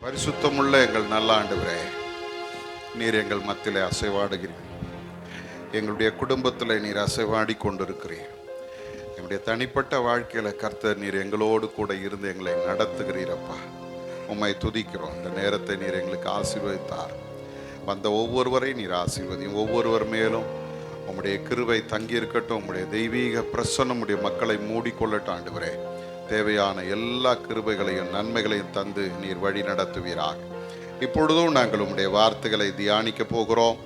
பரிசுத்தமுள்ள எங்கள் நல்ல ஆண்டவரே, நீர் எங்கள் மத்தியிலே அசைவாடுகிறீர். எங்களுடைய குடும்பத்தில் நீர் அசைவாடி கொண்டிருக்கிறீர். எங்களுடைய தனிப்பட்ட வாழ்க்கையில் கர்த்தர் நீர் எங்களோடு கூட இருந்து எங்களை நடத்துகிறீரப்பா. உம்மை துதிக்கிறோம். இந்த நேரத்தை நீர் எங்களுக்கு ஆசீர்வதித்தார். வந்த ஒவ்வொருவரையும் நீர் ஆசீர்வதியும். ஒவ்வொருவர் மேலும் உம்முடைய கிருபை தங்கியிருக்கட்டும். உம்முடைய தெய்வீக பிரசன்னம் உடைய மக்களை மூடிக்கொள்ளட்டும் ஆண்டவரே. தேவையான எல்லா கிருபைகளையும் நன்மைகளையும் தந்து நீர் வழி நடத்துவீராக. இப்பொழுதும் நாங்கள் உம்முடைய வார்த்தைகளை தியானிக்க போகிறோம்.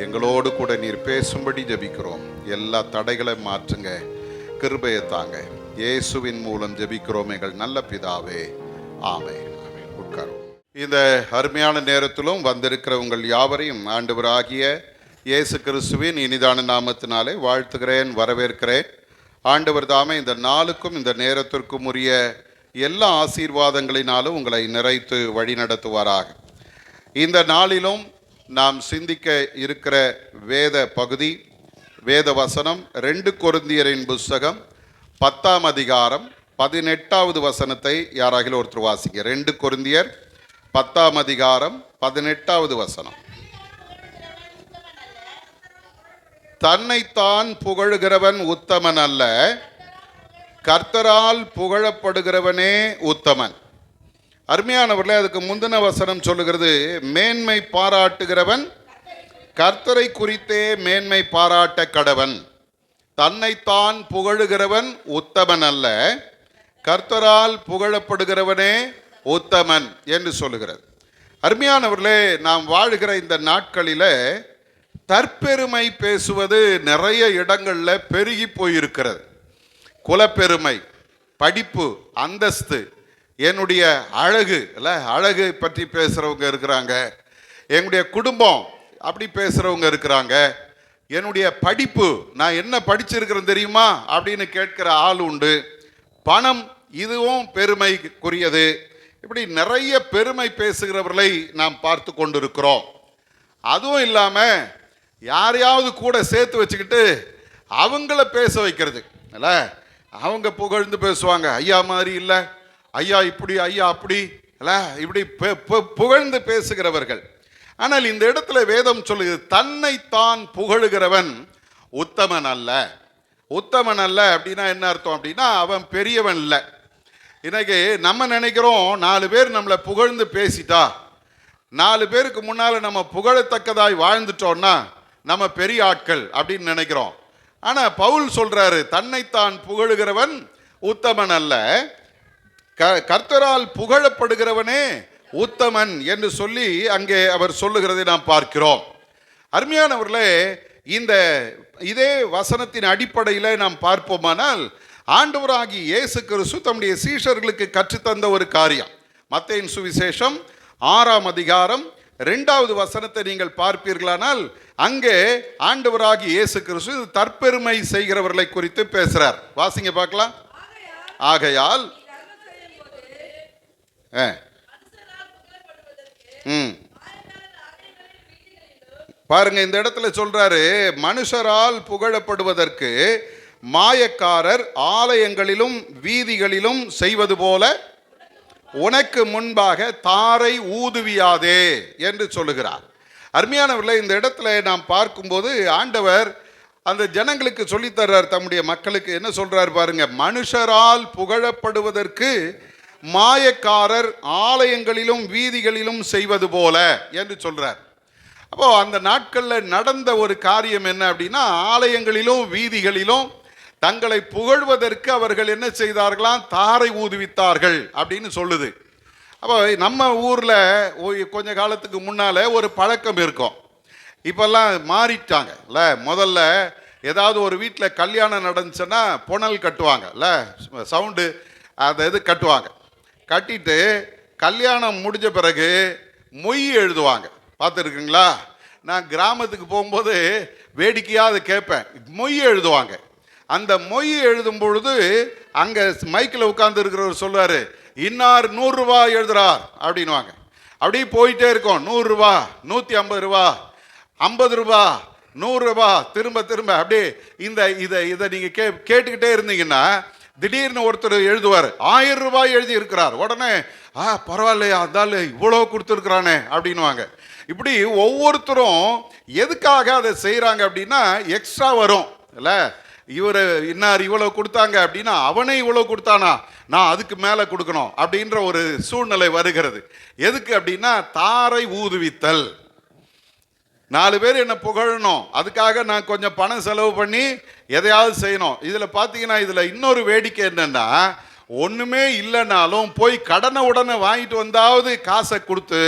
எங்களோடு கூட நீர் பேசும்படி ஜெபிக்கிறோம். எல்லா தடைகளை மாற்றுங்க, கிருபையை தாங்க. இயேசுவின் மூலம் ஜெபிக்கிறோம் எங்கள் நல்ல பிதாவே, ஆமென். ஆமென். உட்காரும். இந்த அருமையான நேரத்திலும் வந்திருக்கிற உங்கள் யாவரையும் ஆண்டவராகிய இயேசு கிறிஸ்துவின் இனிதான நாமத்தினாலே வாழ்த்துகிறேன், வரவேற்கிறேன். ஆண்டவர் தாமே இந்த நாளுக்கும் இந்த நேரத்திற்கும் உரிய எல்லா ஆசீர்வாதங்களினாலும் உங்களை நிறைத்து வழி நடத்துவாராக. இந்த நாளிலும் நாம் சிந்திக்க இருக்கிற வேத பகுதி, வேத வசனம் 2 கொரிந்தியரின் புஸ்தகம் 10ஆம் அதிகாரம் 18வது வசனத்தை யாராகிலும் ஒருத்தர் வாசிங்க. 2 கொரிந்தியர் 10ஆம் அதிகாரம் 18வது வசனம். தன்னைத்தான் புகழுகிறவன் உத்தமன் அல்ல, கர்த்தரால் புகழப்படுகிறவனே உத்தமன். அருமையானவர்களே, அதுக்கு முந்தின வசனம் சொல்லுகிறது, மேன்மை பாராட்டுகிறவன் கர்த்தரை குறித்தே மேன்மை பாராட்ட கடவன். தன்னைத்தான் புகழுகிறவன் உத்தமன் அல்ல, கர்த்தரால் புகழப்படுகிறவனே உத்தமன் என்று சொல்லுகிறது. அருமையானவர்களே, நாம் வாழுகிற இந்த நாட்களில் தற்பெருமை பேசுவது நிறைய இடங்களில் பெருகி போயிருக்கிறது. குலப்பெருமை, படிப்பு, அந்தஸ்து, என்னுடைய அழகு இல்லை, அழகு பற்றி பேசுகிறவங்க இருக்கிறாங்க. என்னுடைய குடும்பம் அப்படி பேசுகிறவங்க இருக்கிறாங்க. என்னுடைய படிப்பு, நான் என்ன படிச்சிருக்கிறேன் தெரியுமா அப்படின்னு கேட்கிற ஆள் உண்டு. பணம், இதுவும் பெருமைக்குரியது. இப்படி நிறைய பெருமை பேசுகிறவர்களை நாம் பார்த்து கொண்டிருக்கிறோம். அதுவும் இல்லாமல் யாரையாவது கூட சேர்த்து வச்சுக்கிட்டு அவங்கள பேச வைக்கிறது இல்லை. அவங்க புகழ்ந்து பேசுவாங்க, ஐயா மாதிரி இல்லை, ஐயா இப்படி, ஐயா அப்படி இல்லை, இப்படி புகழ்ந்து பேசுகிறவர்கள். ஆனால் இந்த இடத்துல வேதம் சொல்லுகிறது, தன்னைத்தான் புகழுகிறவன் உத்தமன் அல்ல. உத்தமன் அல்ல அப்படின்னா என்ன அர்த்தம் அப்படின்னா, அவன் பெரியவன் இல்லை. இன்னைக்கு நம்ம நினைக்கிறோம், 4 பேர் நம்மளை புகழ்ந்து பேசிட்டா, 4 பேருக்கு முன்னால் நம்ம புகழத்தக்கதாய் வாழ்ந்துட்டோம்னா நம்ம பெரிய ஆட்கள் அப்படின்னு நினைக்கிறோம். ஆனால் பவுல் சொல்றாரு, தன்னைத்தான் புகழுகிறவன் உத்தமன் அல்ல, கர்த்தரால் புகழப்படுகிறவனே உத்தமன் என்று சொல்லி அங்கே அவர் சொல்லுகிறதை நாம் பார்க்கிறோம். அருமையானவர்களே, இதே வசனத்தின் அடிப்படையில் நாம் பார்ப்போமானால், ஆண்டவராகிய இயேசு கிறிஸ்து தம்முடைய சீஷர்களுக்கு கற்றுத்தந்த ஒரு காரியம். மத்தேயின் சுவிசேஷம் 6ஆம் அதிகாரம் 2வது வசனத்தை நீங்கள் பார்ப்பீர்களானால், அங்கே ஆண்டவராகிய இயேசு கிறிஸ்து தற்பெருமை செய்கிறவர்களை குறித்து பேசுறார். வாசிங்க பார்க்கலாம். ஆகையால் பாருங்க, இந்த இடத்துல சொல்றாரு, மனுஷரால் புகழப்படுவதற்கு மாயக்காரர் ஆலயங்களிலும் வீதிகளிலும் செய்வது போல உனக்கு முன்பாக தாரை ஊதுவியாதே என்று சொல்லுகிறார். அருமையானவர்களே, இந்த இடத்துல நாம் பார்க்கும்போது ஆண்டவர் அந்த ஜனங்களுக்கு சொல்லித்தர்றார், தம்முடைய மக்களுக்கு என்ன சொல்றார் பாருங்க. மனுஷரால் புகழப்படுவதற்கு மாயக்காரர் ஆலயங்களிலும் வீதிகளிலும் செய்வது போல என்று சொல்றார். அப்போ அந்த நாட்களில் நடந்த ஒரு காரியம் என்ன அப்படின்னா, ஆலயங்களிலும் வீதிகளிலும் தங்களை புகழ்வதற்கு அவர்கள் என்ன செய்தார்களாம், தாரை ஊதுவித்தார்கள் அப்படின்னு சொல்லுது. அப்போ நம்ம ஊரில் கொஞ்ச காலத்துக்கு முன்னால் ஒரு பழக்கம் இருக்கும். இப்போல்லாம் மாறிட்டாங்க இல்லை. முதல்ல ஏதாவது ஒரு வீட்டில் கல்யாணம் நடந்துச்சுன்னா புனல் கட்டுவாங்க இல்லை, சவுண்டு அதை கட்டுவாங்க. கட்டிட்டு கல்யாணம் முடிஞ்ச பிறகு மொய் எழுதுவாங்க. பார்த்துருக்குங்களா? நான் கிராமத்துக்கு போகும்போது வேடிக்கையாக அதை கேட்பேன். மொய் எழுதுவாங்க. அந்த மொய் எழுதும் பொழுது அங்கே மைக்கில் உட்கார்ந்து இருக்கிறவர் சொல்லுவார், இன்னார் 100 ரூபா எழுதுறார் அப்படின்வாங்க. அப்படியே போயிட்டே இருக்கும். 100 ரூபா, 150 ரூபா, 50 ரூபா, 100 ரூபா, திரும்ப திரும்ப அப்படியே இதை நீங்கள் கேட்டுக்கிட்டே இருந்தீங்கன்னா திடீர்னு ஒருத்தர் எழுதுவார், 1000 ரூபாய் எழுதி இருக்கிறார். உடனே பரவாயில்லையா, அதால இவ்வளோ கொடுத்துருக்குறானே அப்படின்வாங்க. இப்படி ஒவ்வொருத்தரும் எதுக்காக அதை செய்கிறாங்க அப்படின்னா, எக்ஸ்ட்ரா வரும் இல்ல, இவர் இன்னார் இவ்வளோ கொடுத்தாங்க அப்படின்னா அவனே இவ்வளோ கொடுத்தானா, நான் அதுக்கு மேலே கொடுக்கணும் அப்படின்ற ஒரு சூழ்நிலை வருகிறது. எதுக்கு அப்படின்னா, தாரை ஊதுவித்தல். 4 பேர் என்னை புகழணும், அதுக்காக நான் கொஞ்சம் பணம் செலவு பண்ணி எதையாவது செய்யணும். இதில் பார்த்தீங்கன்னா, இதில் இன்னொரு வேடிக்கை என்னன்னா, ஒன்றுமே இல்லைனாலும் போய் கடனை உடனே வாங்கிட்டு வந்தாவது காசை கொடுத்து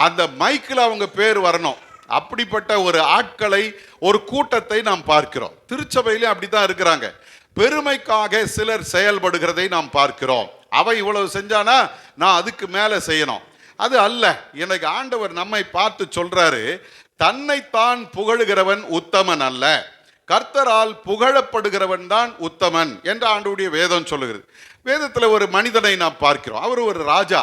அந்த மைக்கில் அவங்க பேர் வரணும். அப்படிப்பட்ட ஒரு ஆட்களை, ஒரு கூட்டத்தை நாம் பார்க்கிறோம். திருச்சபையிலும் அப்படித்தான் இருக்கிறாங்க. பெருமைக்காக சிலர் செயல்படுகிறதை நாம் பார்க்கிறோம். அவன் இவ்வளவு செஞ்சானா நான் அதுக்கு மேலே செய்யணும். அது அல்ல. எனக்கு ஆண்டவர் நம்மை பார்த்து சொல்றாரு, தன்னைத்தான் புகழுகிறவன் உத்தமன் அல்ல, கர்த்தரால் புகழப்படுகிறவன் தான் உத்தமன் என்று ஆண்டவருடைய வேதம் சொல்லுகிறது. வேதத்தில் ஒரு மனிதனை நாம் பார்க்கிறோம். அவர் ஒரு ராஜா.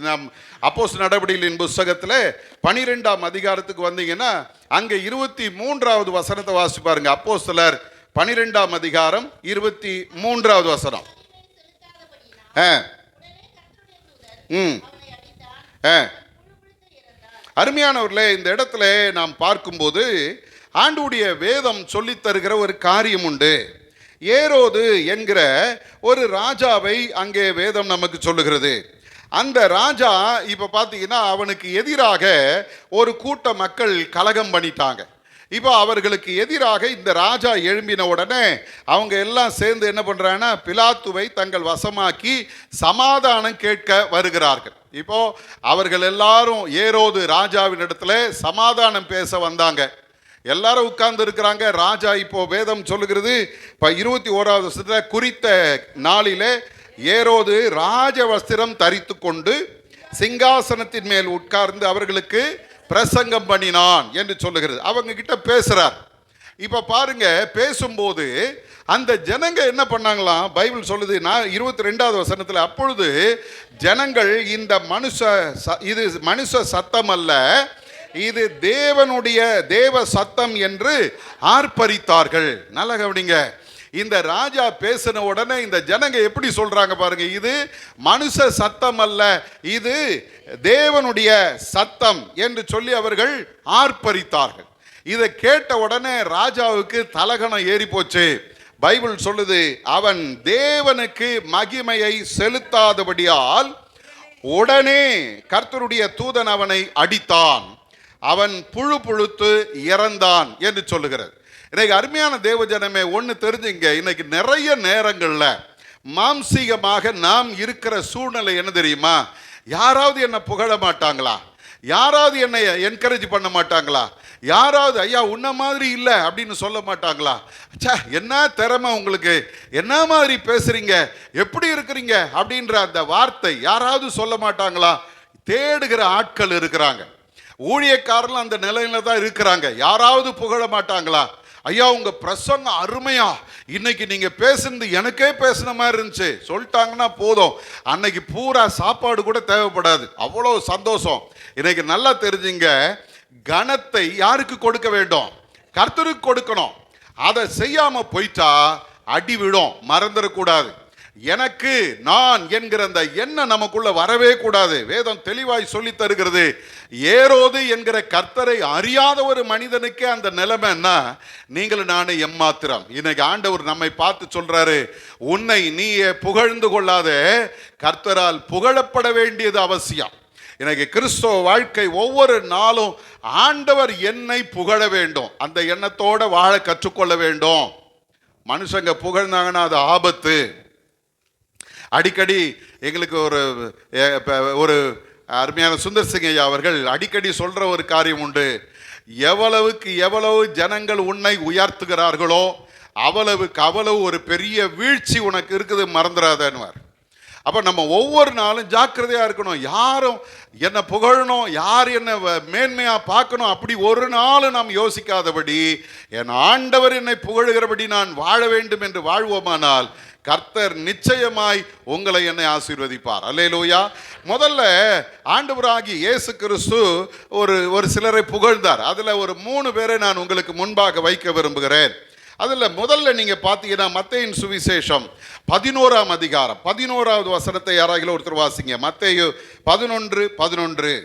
நாம் அப்போஸ்தலர் நடவடிக்கைகளின் புத்தகத்தில் 12ஆம் அதிகாரத்துக்கு வந்தீங்கன்னா அங்கே 23வது வசனத்தை வாசி பாருங்க. அப்போஸ்தலர் 12ஆம் அதிகாரம் 23வது வசனம். அருமையானவர்களே, இந்த இடத்துல நாம் பார்க்கும்போது ஆண்டவருடைய வேதம் சொல்லித் தருகிற ஒரு காரியம் உண்டு. ஏரோது என்கிற ஒரு ராஜாவை அங்கே வேதம் நமக்கு சொல்லுகிறது. அந்த ராஜா இப்ப பார்த்தீங்கன்னா, அவனுக்கு எதிராக ஒரு கூட்ட மக்கள் கலகம் பண்ணிட்டாங்க. இப்போ அவர்களுக்கு எதிராக இந்த ராஜா எழும்பின உடனே அவங்க எல்லாம் சேர்ந்து என்ன பண்றாங்கன்னா, பிலாத்துவை தங்கள் வசமாக்கி சமாதானம் கேட்க வருகிறார்கள். இப்போ அவர்கள் எல்லாரும் ஏரோது ராஜாவின் இடத்துல சமாதானம் பேச வந்தாங்க. எல்லாரும் உட்கார்ந்து இருக்கிறாங்க. ராஜா இப்போ வேதம் சொல்லுகிறது, இப்போ 21வது வருஷத்துல குறித்த நாளிலே ஏரோது ராஜ வஸ்திரம் தரித்து கொண்டு சிங்காசனத்தின் மேல் உட்கார்ந்து அவர்களுக்கு பிரசங்கம் பண்ணினான் என்று சொல்லுகிறது. அவங்க கிட்ட பேசுறார். இப்ப பாருங்க, பேசும்போது அந்த ஜனங்க என்ன பண்ணாங்களாம், பைபிள் சொல்லுது 22வது வசனத்தில், அப்பொழுது ஜனங்கள் இந்த இது மனுஷ சத்தம் அல்ல, இது தேவனுடைய தேவ சத்தம் என்று ஆர்ப்பரித்தார்கள். நல்ல கவனிங்க, இந்த ராஜா பேசின உடனே இந்த ஜனங்க எப்படி சொல்றாங்க பாருங்க, இது மனுஷ சத்தம் அல்ல, இது தேவனுடைய சத்தம் என்று சொல்லி அவர்கள் ஆர்ப்பரித்தார்கள். இதை கேட்ட உடனே ராஜாவுக்கு தலகணம் ஏறி போச்சு. பைபிள் சொல்லுது, அவன் தேவனுக்கு மகிமையை செலுத்தாதபடியால் உடனே கர்த்தருடைய தூதன் அவனை அடித்தான், அவன் புழு புழுத்து இறந்தான் என்று சொல்லுகிறது. இன்னைக்கு அருமையான தேவஜனமே, ஒன்று தெரிஞ்சுங்க, இன்னைக்கு நிறைய நேரங்களில் மாம்சீகமாக நாம் இருக்கிற சூழ்நிலை என்ன தெரியுமா? யாராவது என்னை புகழ மாட்டாங்களா? யாராவது என்னை என்கரேஜ் பண்ண மாட்டாங்களா? யாராவது ஐயா உன்ன மாதிரி இல்லை அப்படின்னு சொல்ல மாட்டாங்களா? அச்சா என்ன திறமை உங்களுக்கு, என்ன மாதிரி பேசுறீங்க, எப்படி இருக்கிறீங்க அப்படின்ற அந்த வார்த்தை யாராவது சொல்ல மாட்டாங்களா? தேடுகிற ஆட்கள் இருக்கிறாங்க. ஊழியக்காரர்கள் அந்த நிலையில தான் இருக்கிறாங்க. யாராவது புகழ மாட்டாங்களா? ஐயா உங்க பிரசங்கம் அருமையா, இன்னைக்கு நீங்க பேசுனது எனக்கே பேசுன மாதிரி இருந்துச்சு சொல்லிட்டாங்கன்னா போதும், அன்னைக்கு பூரா சாப்பாடு கூட தேவைப்படாது, அவ்வளோ சந்தோஷம். இன்னைக்கு நல்லா தெரிஞ்சுங்க, கனத்தை யாருக்கு கொடுக்க வேண்டும்? கர்த்தருக்கு கொடுக்கணும். அதை செய்யாம போயிட்டா அடி விடும், மறந்துடக்கூடாது. எனக்கு நான் என்கிற அந்த எண்ணம் நமக்குள்ள வரவே கூடாது. வேதம் தெளிவாய் சொல்லி தருகிறது. ஏரோது என்கிற கர்த்தரை அறியாத ஒரு மனிதனுக்கு அந்த நிலைமைன்னா நீங்களும் நானே எம்மாத்திரம். இன்னைக்கு ஆண்டவர் நம்மை பார்த்து சொல்றாரு, உன்னை நீயே புகழ்ந்து கொள்ளாத, கர்த்தரால் புகழப்பட வேண்டியது அவசியம். இன்னைக்கு கிறிஸ்தவ வாழ்க்கை ஒவ்வொரு நாளும் ஆண்டவர் என்னை புகழ வேண்டும், அந்த எண்ணத்தோட வாழ கற்றுக்கொள்ள வேண்டும். மனுஷங்க புகழ்ந்தாங்கன்னா அது ஆபத்து. அடிக்கடி எங்களுக்கு ஒரு அருமையான சுந்தர் சிங் ஐயா அவர்கள் அடிக்கடி சொல்ற ஒரு காரியம் உண்டு, எவ்வளவுக்கு எவ்வளவு ஜனங்கள் உன்னை உயர்த்துகிறார்களோ அவ்வளவுக்கு அவ்வளவு ஒரு பெரிய வீழ்ச்சி உனக்கு இருக்குது, மறந்துடாதன்னுவார். அப்போ நம்ம ஒவ்வொரு நாளும் ஜாக்கிரதையாக இருக்கணும். யாரும் என்னை புகழணும், யார் என்னை மேன்மையாக பார்க்கணும், அப்படி ஒரு நாளும் நாம் யோசிக்காதபடி என் ஆண்டவர் என்னை புகழுகிறபடி நான் வாழ வேண்டும் என்று வாழ்வோமானால் கர்த்தர் நிச்சயமாய் உங்களை என்னை ஆசீர்வதிப்பார். அல்லேலூயா. முதல்ல ஆண்டவராகிய இயேசு கிறிஸ்து ஒரு சிலரை புகழ்ந்தார். அதில் ஒரு 3 பேரை நான் உங்களுக்கு முன்பாக வைக்க விரும்புகிறேன். அதில் முதல்ல நீங்கள் பார்த்தீங்கன்னா மத்தேயின் சுவிசேஷம் 11ஆம் அதிகாரம் 11வது வசனத்தை யாராகிலும் ஒருத்தர் வாசிங்க. மத்தேயு 11:11.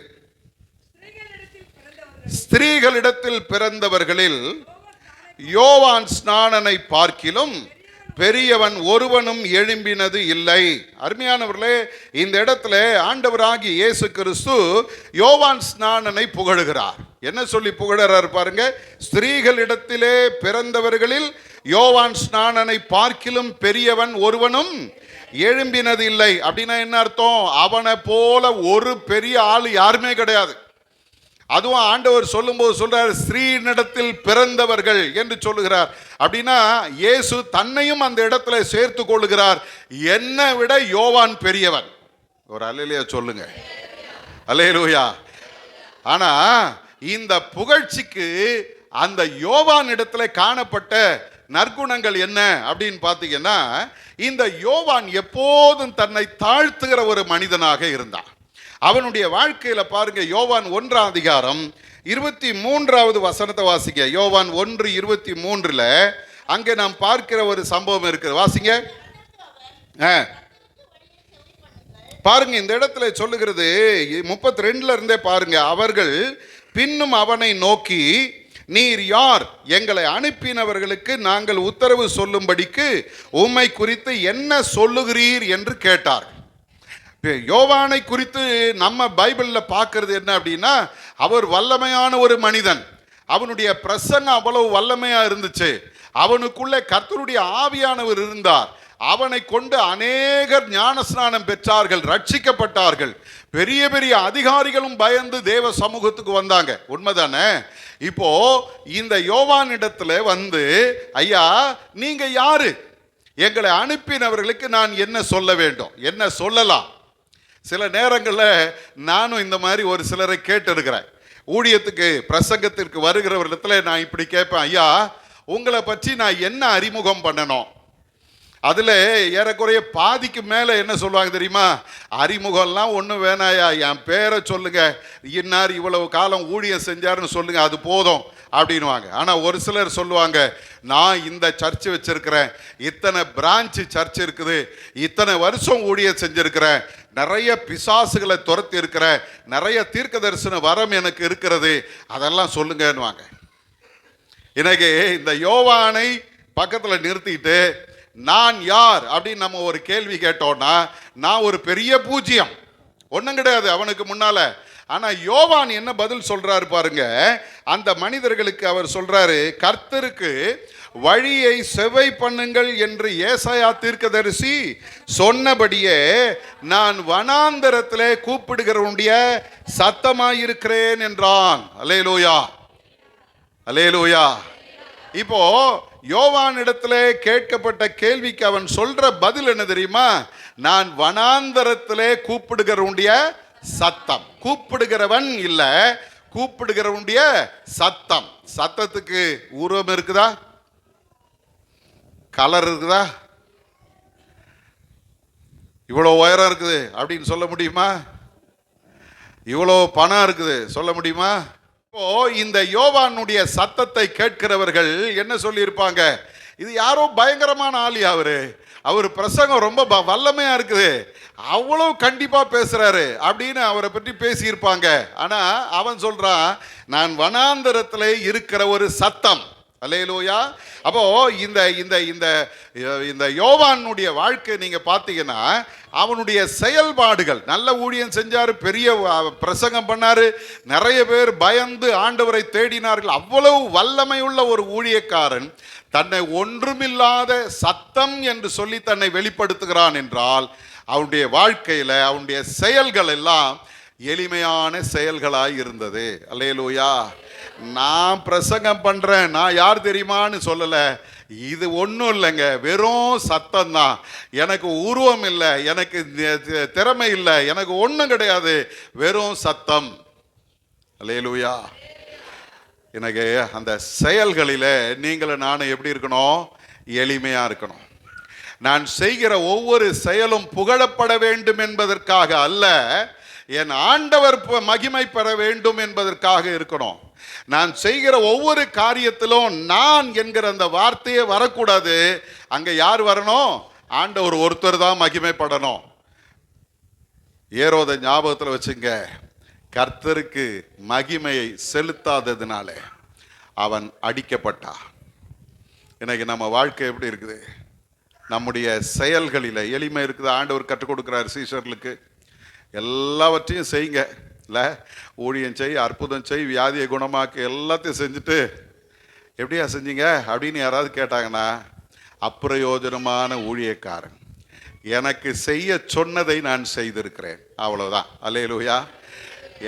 ஸ்திரீகளிடத்தில் பிறந்தவர்களில் யோவான் ஸ்நானனை பார்க்கிலும் பெரியவன் ஒருவனும் எழும்பினது இல்லை. அருமையானவர்களே, இந்த இடத்துல ஆண்டவராகிய இயேசு கிறிஸ்து யோவான் ஸ்நானனை புகழுகிறார். என்ன சொல்லி புகழறார் பாருங்க. ஸ்திரீகளிடத்திலே பிறந்தவர்களில் யோவான் ஸ்நானனை பார்க்கிலும் பெரியவன் ஒருவனும் எழும்பினது இல்லை. அப்படின்னா என்ன அர்த்தம்? அவனை போல ஒரு பெரிய ஆள் யாருமே கிடையாது. அதுவும் ஆண்டவர் சொல்லும்போது சொல்றார், ஸ்திரீனிடத்தில் பிறந்தவர்கள் என்று சொல்லுகிறார். அப்படின்னா இயேசு தன்னையும் அந்த இடத்துல சேர்த்து கொள்ளுகிறார். என்னை விட யோவான் பெரியவன். ஒரு அல்லேலூயா சொல்லுங்க. அல்லேலூயா. ஆனா இந்த புகழ்ச்சிக்கு அந்த யோவான் இடத்துல காணப்பட்ட நற்குணங்கள் என்ன அப்படின்னு பார்த்தீங்கன்னா, இந்த யோவான் எப்போதும் தன்னை தாழ்த்துகிற ஒரு மனிதனாக இருந்தான். அவனுடைய வாழ்க்கையில பாருங்க, யோவான் 1ஆம் அதிகாரம் 23வது வசனத்தை வாசிங்க. யோவான் 1:23 அங்கே நாம் பார்க்கிற ஒரு சம்பவம் இருக்குது. வாசிங்க. பாருங்க, இந்த இடத்துல சொல்லுகிறது 32 இருந்தே பாருங்க. அவர்கள் பின்னும் அவனை நோக்கி, நீர் யார்? எங்களை அனுப்பினவர்களுக்கு நாங்கள் உத்தரவு சொல்லும்படிக்கு உம்மை குறித்து என்ன சொல்லுகிறீர் என்று கேட்டார். யோவானை குறித்து நம்ம பைபிளில் பார்க்கறது என்ன அப்படின்னா, அவர் வல்லமையான ஒரு மனிதன். அவனுடைய பிரசங்கம் அவ்வளவு வல்லமையா இருந்துச்சு. அவனுக்குள்ளே கர்த்தருடைய ஆவியானவர் இருந்தார். அவனை கொண்டு அநேகர் ஞானஸ்நானம் பெற்றார்கள், ரட்சிக்கப்பட்டார்கள். பெரிய பெரிய அதிகாரிகளும் பயந்து தேவ சமூகத்துக்கு வந்தாங்க. உண்மைதானே? இப்போ இந்த யோவானிடத்துல வந்து, ஐயா நீங்க யாரு? எங்களை அனுப்பினவர்களுக்கு நான் என்ன சொல்ல வேண்டும்? என்ன சொல்லலாம்? சில நேரங்களில் நானும் இந்த மாதிரி ஒரு சிலரை கேட்டு இருக்கிறேன். ஊழியத்துக்கு பிரசங்கத்திற்கு வருகிறவர்களிடத்துல நான் இப்படி கேட்பேன், ஐயா உங்களை பற்றி நான் என்ன அறிமுகம் பண்ணணும்? அதில் ஏறக்குறைய பாதிக்கு மேலே என்ன சொல்லுவாங்க தெரியுமா? அறிமுகம்லாம் ஒன்றும் வேணாயா, என் பேரை சொல்லுங்க, இன்னார் இவ்வளவு காலம் ஊழியம் செஞ்சாருன்னு சொல்லுங்க, அது போதும் அப்படின்வாங்க. ஆனால் ஒரு சிலர் சொல்லுவாங்க, நான் இந்த சர்ச்சு வச்சிருக்கிறேன், இத்தனை பிரான்ச்சு சர்ச் இருக்குது, இத்தனை வருஷம் ஊழியம் செஞ்சிருக்கிறேன், நிறைய பிசாசுகளை துரத்தி இருக்கிறேன், நிறைய தீர்க்க தரிசன வரம் எனக்கு இருக்கிறது, அதெல்லாம் சொல்லுங்கன்னுவாங்க. எனக்கு இந்த யோவானை பக்கத்தில் நிறுத்திட்டு நான் யார் அப்படின்னு நம்ம ஒரு கேள்வி கேட்டோம்னா, நான் ஒரு பெரிய பூஜ்யம், ஒன்றும் கிடையாது அவனுக்கு முன்னால. ஆனா யோவான் என்ன பதில் சொல்றாரு பாருங்க. அந்த மனிதர்களுக்கு அவர் சொல்றாரு, கர்த்தருக்கு வழியை செவ்வை பண்ணுங்கள் என்று ஏசாயா தீர்க்கதரிசி சொன்னபடியே நான் வனாந்தரத்திலே கூப்பிடுகிறவனுடைய சத்தமாயிருக்கிறேன் என்றான். அல்லேலூயா, அல்லேலூயா. இப்போ யோவான் இடத்துல கேட்கப்பட்ட கேள்விக்கு அவன் சொல்ற பதில் என்ன தெரியுமா? நான் வனாந்தரத்திலே கூப்பிடுகிறவனுடைய சத்தம். கூப்பிடுகிறவன் இல்ல, கூப்பிடுகிறவனுடைய சத்தம். சத்தத்துக்கு உருவம் இருக்குதா? கலர் இருக்குதா? இவ்வளோ உயரம் இருக்குது அப்படின்னு சொல்ல முடியுமா? இவ்வளோ பணம் இருக்குது சொல்ல முடியுமா? இப்போ இந்த யோவானுடைய சத்தத்தை கேட்கிறவர்கள் என்ன சொல்லி இருப்பாங்க? இது யாரோ பயங்கரமான ஆளியா அவர் பிரசங்கம் ரொம்ப வல்லமையா இருக்குது, அவ்வளவு கண்டிப்பா பேசுறாரு அப்படின்னு அவரை பற்றி பேசியிருப்பாங்க. ஆனா அவன் சொல்றான், நான் வனாந்தரத்திலே இருக்கிற ஒரு சத்தம். அல்லேலூயா. அப்போ இந்த இந்த இந்த இந்த யோவானுடைய வாழ்க்கை நீங்க பார்த்தீங்கன்னா, அவனுடைய செயல்பாடுகள், நல்ல ஊழியம் செஞ்சாரு, பெரிய பிரசங்கம் பண்ணாரு, நிறைய பேர் பயந்து ஆண்டவரை தேடினார்கள். அவ்வளவு வல்லமையுள்ள ஒரு ஊழியக்காரன் தன்னை ஒன்றுமில்லாத சத்தம் என்று சொல்லி தன்னை வெளிப்படுத்துகிறான் என்றால், அவனுடைய வாழ்க்கையில அவனுடைய செயல்கள் எல்லாம் எளிமையான செயல்களாய் இருந்தது. அல்லேலூயா. நான் பிரசங்கம் பண்றேன், நான் யார் தெரியுமான்னு சொல்லல, இது ஒன்றும் இல்லைங்க, வெறும் சத்தம் தான். எனக்கு உருவம் இல்லை, எனக்கு திறமை இல்லை, எனக்கு ஒன்றும் கிடையாது, வெறும் சத்தம். அல்லேலூயா. எனக்கு அந்த செயல்களில் நீங்களும் நானும் எப்படி இருக்கணும்? எளிமையா இருக்கணும். நான் செய்கிற ஒவ்வொரு செயலும் புகழப்பட வேண்டும் என்பதற்காக அல்ல, என் ஆண்டவர் மகிமை பெற வேண்டும் என்பதற்காக இருக்கணும். நான் செய்கிற ஒவ்வொரு காரியத்திலும் நான் என்கிற அந்த வார்த்தையே வரக்கூடாது. அங்க யார் வரணும்? ஆண்டவர் ஒருத்தர் தான் மகிமைப்படணும். ஏரோதை ஞாபகத்தில் வச்சுங்க. கர்த்தருக்கு மகிமையை செலுத்தாததுனால அவன் அடிக்கப்பட்டான். இன்னைக்கு நம்ம வாழ்க்கை எப்படி இருக்குது? நம்முடைய செயல்களில் எளிமை இருக்குது. ஆண்டவர் கற்றுக் கொடுக்குறாரு சீஷர்களுக்கு, எல்லாவற்றையும் செய்யுங்க, இல்லை ஊழியம் செய், அற்புதம் செய், வியாதியை குணமாக்கு, எல்லாத்தையும் செஞ்சுட்டு எப்படியா செஞ்சீங்க அப்படின்னு யாராவது கேட்டாங்கன்னா, அப்பிரயோஜனமான ஊழியக்காரன், எனக்கு செய்ய சொன்னதை நான் செய்திருக்கிறேன், அவ்வளோதான். அல்லேலூயா.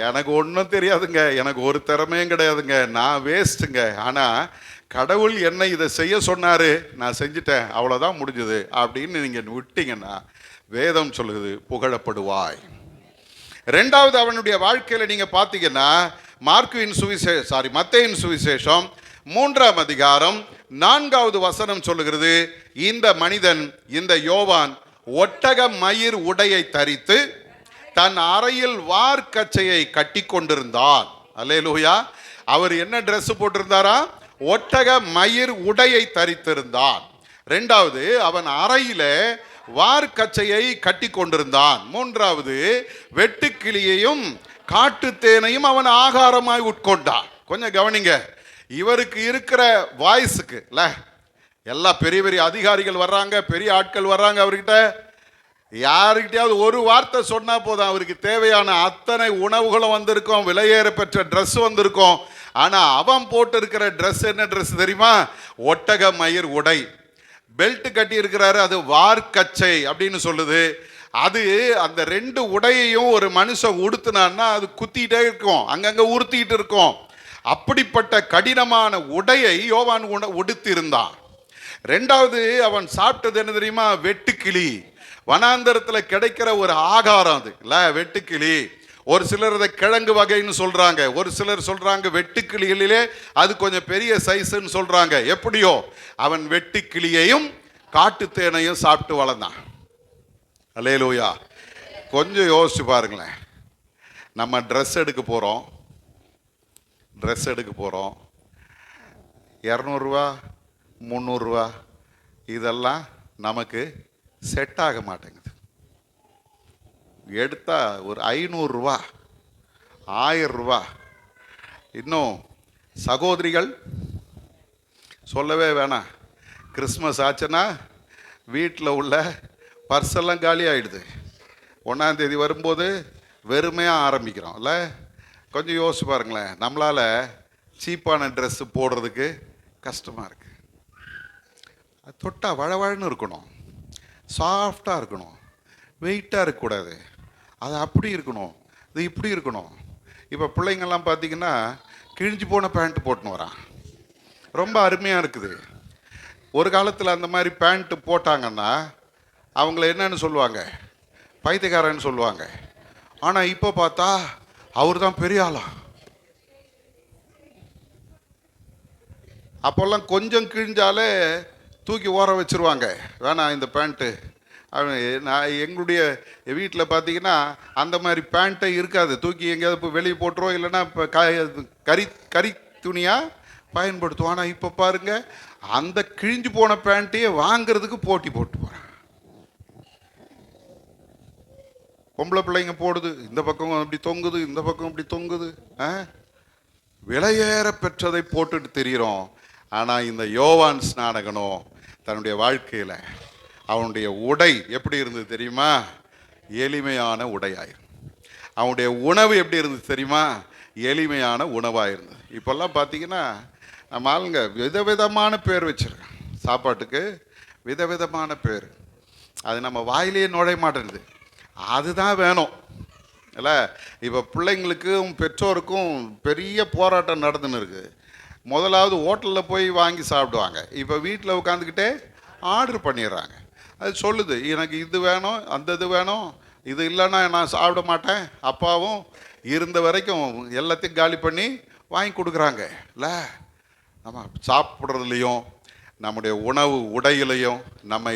எனக்கு ஒன்றும் தெரியாதுங்க, எனக்கு ஒரு திறமையும் கிடையாதுங்க, நான் வேஸ்ட்டுங்க. ஆனால் கடவுள் என்னை இதை செய்ய சொன்னார், நான் செஞ்சுட்டேன், அவ்வளோதான், முடிஞ்சது அப்படின்னு நீங்கள் விட்டீங்கன்னா வேதம் சொல்லுது புகழப்படுவாய். ரெண்டாவது, அவனுடைய வாழ்க்கையில் நீங்கள் பார்த்தீங்கன்னா மத்தேயின் சுவிசேஷம் 3ஆம் அதிகாரம் 4வது வசனம் சொல்லுகிறது, இந்த மனிதன், இந்த யோவான் ஒட்டக மயிர் உடையை தரித்து தன் அறையில் வார்க்கச்சையை கட்டி கொண்டிருந்தான். அல்லேலூயா. அவர் என்ன ட்ரெஸ் போட்டிருந்தாரா? ஒட்டக மயிர் உடையை தரித்திருந்தான். ரெண்டாவது, அவன் அறையில வார்க்கச்சையை கட்டி கொண்டிருந்தான். மூன்றாவது, வெட்டுக்கிளியையும் காட்டுத்தேனையும் அவன் ஆகாரமாய் உட்கொண்டான். கொஞ்சம் கவனிங்க, இவருக்கு இருக்கிற வாய்ஸுக்கு இல்ல, எல்லா பெரிய பெரிய அதிகாரிகள் வர்றாங்க, பெரிய ஆட்கள் வர்றாங்க அவர்கிட்ட. யாருக்கிட்டையாவது ஒரு வார்த்தை சொன்னா போதும், அவருக்கு தேவையான அத்தனை உணவுகளும் வந்திருக்கும், விலையேற பெற்ற ட்ரெஸ் வந்திருக்கும். ஆனா அவன் போட்டு இருக்கிற ட்ரெஸ் என்ன ட்ரெஸ் தெரியுமா? ஒட்டக மயிர் உடை. பெல்ட் கட்டி இருக்கிறாரு, அது வார்க்கச்சை அப்படின்னு சொல்லுது. அது அந்த ரெண்டு உடையையும் ஒரு மனுஷன் உடுத்தினான்னா அது குத்திட்டே இருக்கும், அங்கங்க உறுத்திட்டு இருக்கும். அப்படிப்பட்ட கடினமான உடையை யோவான் உடுத்தி இருந்தான். ரெண்டாவது, அவன் சாப்பிட்டது என்ன தெரியுமா? வெட்டுக்கிளி. வனாந்தரத்தில் கிடைக்கிற ஒரு ஆகாரம் அது இல்ல, வெட்டுக்கிளி. ஒரு சிலர் அதை கிழங்கு வகைன்னு சொல்றாங்க, ஒரு சிலர் சொல்றாங்க வெட்டுக்கிளிகளிலே அது கொஞ்சம் பெரிய சைஸ்ன்னு சொல்றாங்க. எப்படியோ அவன் வெட்டுக்கிளியையும் காட்டுத்தேனையும் சாப்பிட்டு வளர்ந்தான். அல்லேலூயா. கொஞ்சம் யோசிச்சு பாருங்களேன், நம்ம ட்ரெஸ் எடுக்க போறோம், 200 ரூபா 300 ரூபா, இதெல்லாம் நமக்கு செட் ஆக மாட்டேங்குது. எடுத்தா ஒரு 500 ரூபா 1000 ரூபா. இன்னும் சகோதரிகள் சொல்லவே வேணாம், கிறிஸ்மஸ் ஆச்சுன்னா வீட்டில் உள்ள பர்ஸெல்லாம் காலி ஆகிடுது. 1ஆம் தேதி வரும்போது வெறுமையாக ஆரம்பிக்கிறோம் இல்லை? கொஞ்சம் யோசிச்சு பாருங்களேன், நம்மளால் சீப்பான ட்ரெஸ்ஸு போடுறதுக்கு கஷ்டமாக இருக்குது. அது தொட்டால் வழவழன்னு இருக்கணும், சாஃப்டாக இருக்கணும், வெயிட்டாக இருக்கக்கூடாது, அது அப்படி இருக்கணும், இது இப்படி இருக்கணும். இப்போ பிள்ளைங்கள்லாம் பார்த்தீங்கன்னா கிழிஞ்சு போன பேண்ட்டு போட்டுன்னு வரான், ரொம்ப அருமையாக இருக்குது. ஒரு காலத்தில் அந்த மாதிரி பேண்ட்டு போட்டாங்கன்னா அவங்கள என்னன்னு சொல்லுவாங்க? பைத்தியக்காரன்னு சொல்லுவாங்க. ஆனால் இப்போ பார்த்தா அவர் தான் பெரிய ஆளா. அப்போல்லாம் கொஞ்சம் கிழிஞ்சாலே தூக்கி ஓர வச்சுருவாங்க, வேணாம் இந்த பேண்ட்டு. நான் எங்களுடைய வீட்டில் பார்த்தீங்கன்னா அந்த மாதிரி பேண்ட்டே இருக்காது, தூக்கி எங்கேயாவது இப்போ வெளியே போட்டுருவோம், இல்லைன்னா இப்போ கறி துணியாக பயன்படுத்துவோம். ஆனால் இப்போ பாருங்க, அந்த கிழிஞ்சு போன பேண்ட்டையே வாங்கிறதுக்கு போட்டி போட்டு போகிறான். பொம்பளை பிள்ளைங்க போடுது, இந்த பக்கம் அப்படி தொங்குது, இந்த பக்கம் இப்படி தொங்குது, விலையேற பெற்றதை போட்டுட்டு தெரிகிறோம். ஆனால் இந்த யோவான் ஸ்நானகனோ தன்னுடைய வாழ்க்கையில் அவனுடைய உடை எப்படி இருந்தது தெரியுமா? எளிமையான உடையாயிரு. அவனுடைய உணவு எப்படி இருந்தது தெரியுமா? எளிமையான உணவாக இருந்தது. இப்போல்லாம் பார்த்தீங்கன்னா நம்ம ஆளுங்க விதவிதமான பேர் வச்சுருக்கோம், சாப்பாட்டுக்கு விதவிதமான பேர். அது நம்ம வாயிலேயே நுழைய மாட்டேங்குது, அதுதான் வேணும் இல்லை? இப்போ பிள்ளைங்களுக்கும் பெற்றோருக்கும் பெரிய போராட்டம் நடந்துன்னு இருக்குது. முதலாவது ஹோட்டலில் போய் வாங்கி சாப்பிடுவாங்க, இப்போ வீட்டில் உட்காந்துக்கிட்டே ஆர்டர் பண்ணிடுறாங்க. அது சொல்லுது, எனக்கு இது வேணும், அந்த இது வேணும், இது இல்லைன்னா நான் சாப்பிட மாட்டேன். அப்பாவும் இருந்த வரைக்கும் எல்லாத்தையும் காலி பண்ணி வாங்கி கொடுக்குறாங்க இல்லை? நம்ம சாப்பிட்றதுலையும் நம்முடைய உணவு உடையிலையும் நம்ம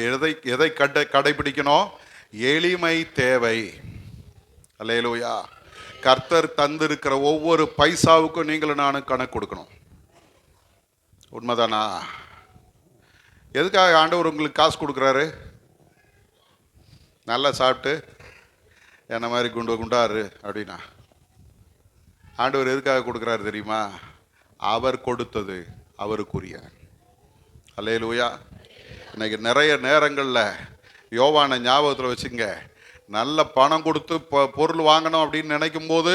எதை கடைபிடிக்கணும்? எளிமை தேவை. அல்லேலூயா. கர்த்தர் தந்திருக்கிற ஒவ்வொரு பைசாவுக்கும் நீங்களும் நானும் கணக்கு கொடுக்கணும். உண்மைதானா? எதுக்காக ஆண்டவர் உங்களுக்கு காசு கொடுக்குறாரு? நல்லா சாப்பிட்டு என்ன மாதிரி குண்டாரு அப்படின்னா ஆண்டவர் எதுக்காக கொடுக்குறாரு தெரியுமா? அவர் கொடுத்தது அவருக்குரிய. அல்லேலூயா. இன்னைக்கு நிறைய நேரங்களில் யோவானை ஞாபகத்தில் வச்சுங்க, நல்ல பணம் கொடுத்து பொருள் வாங்கணும் அப்படின்னு நினைக்கும் போது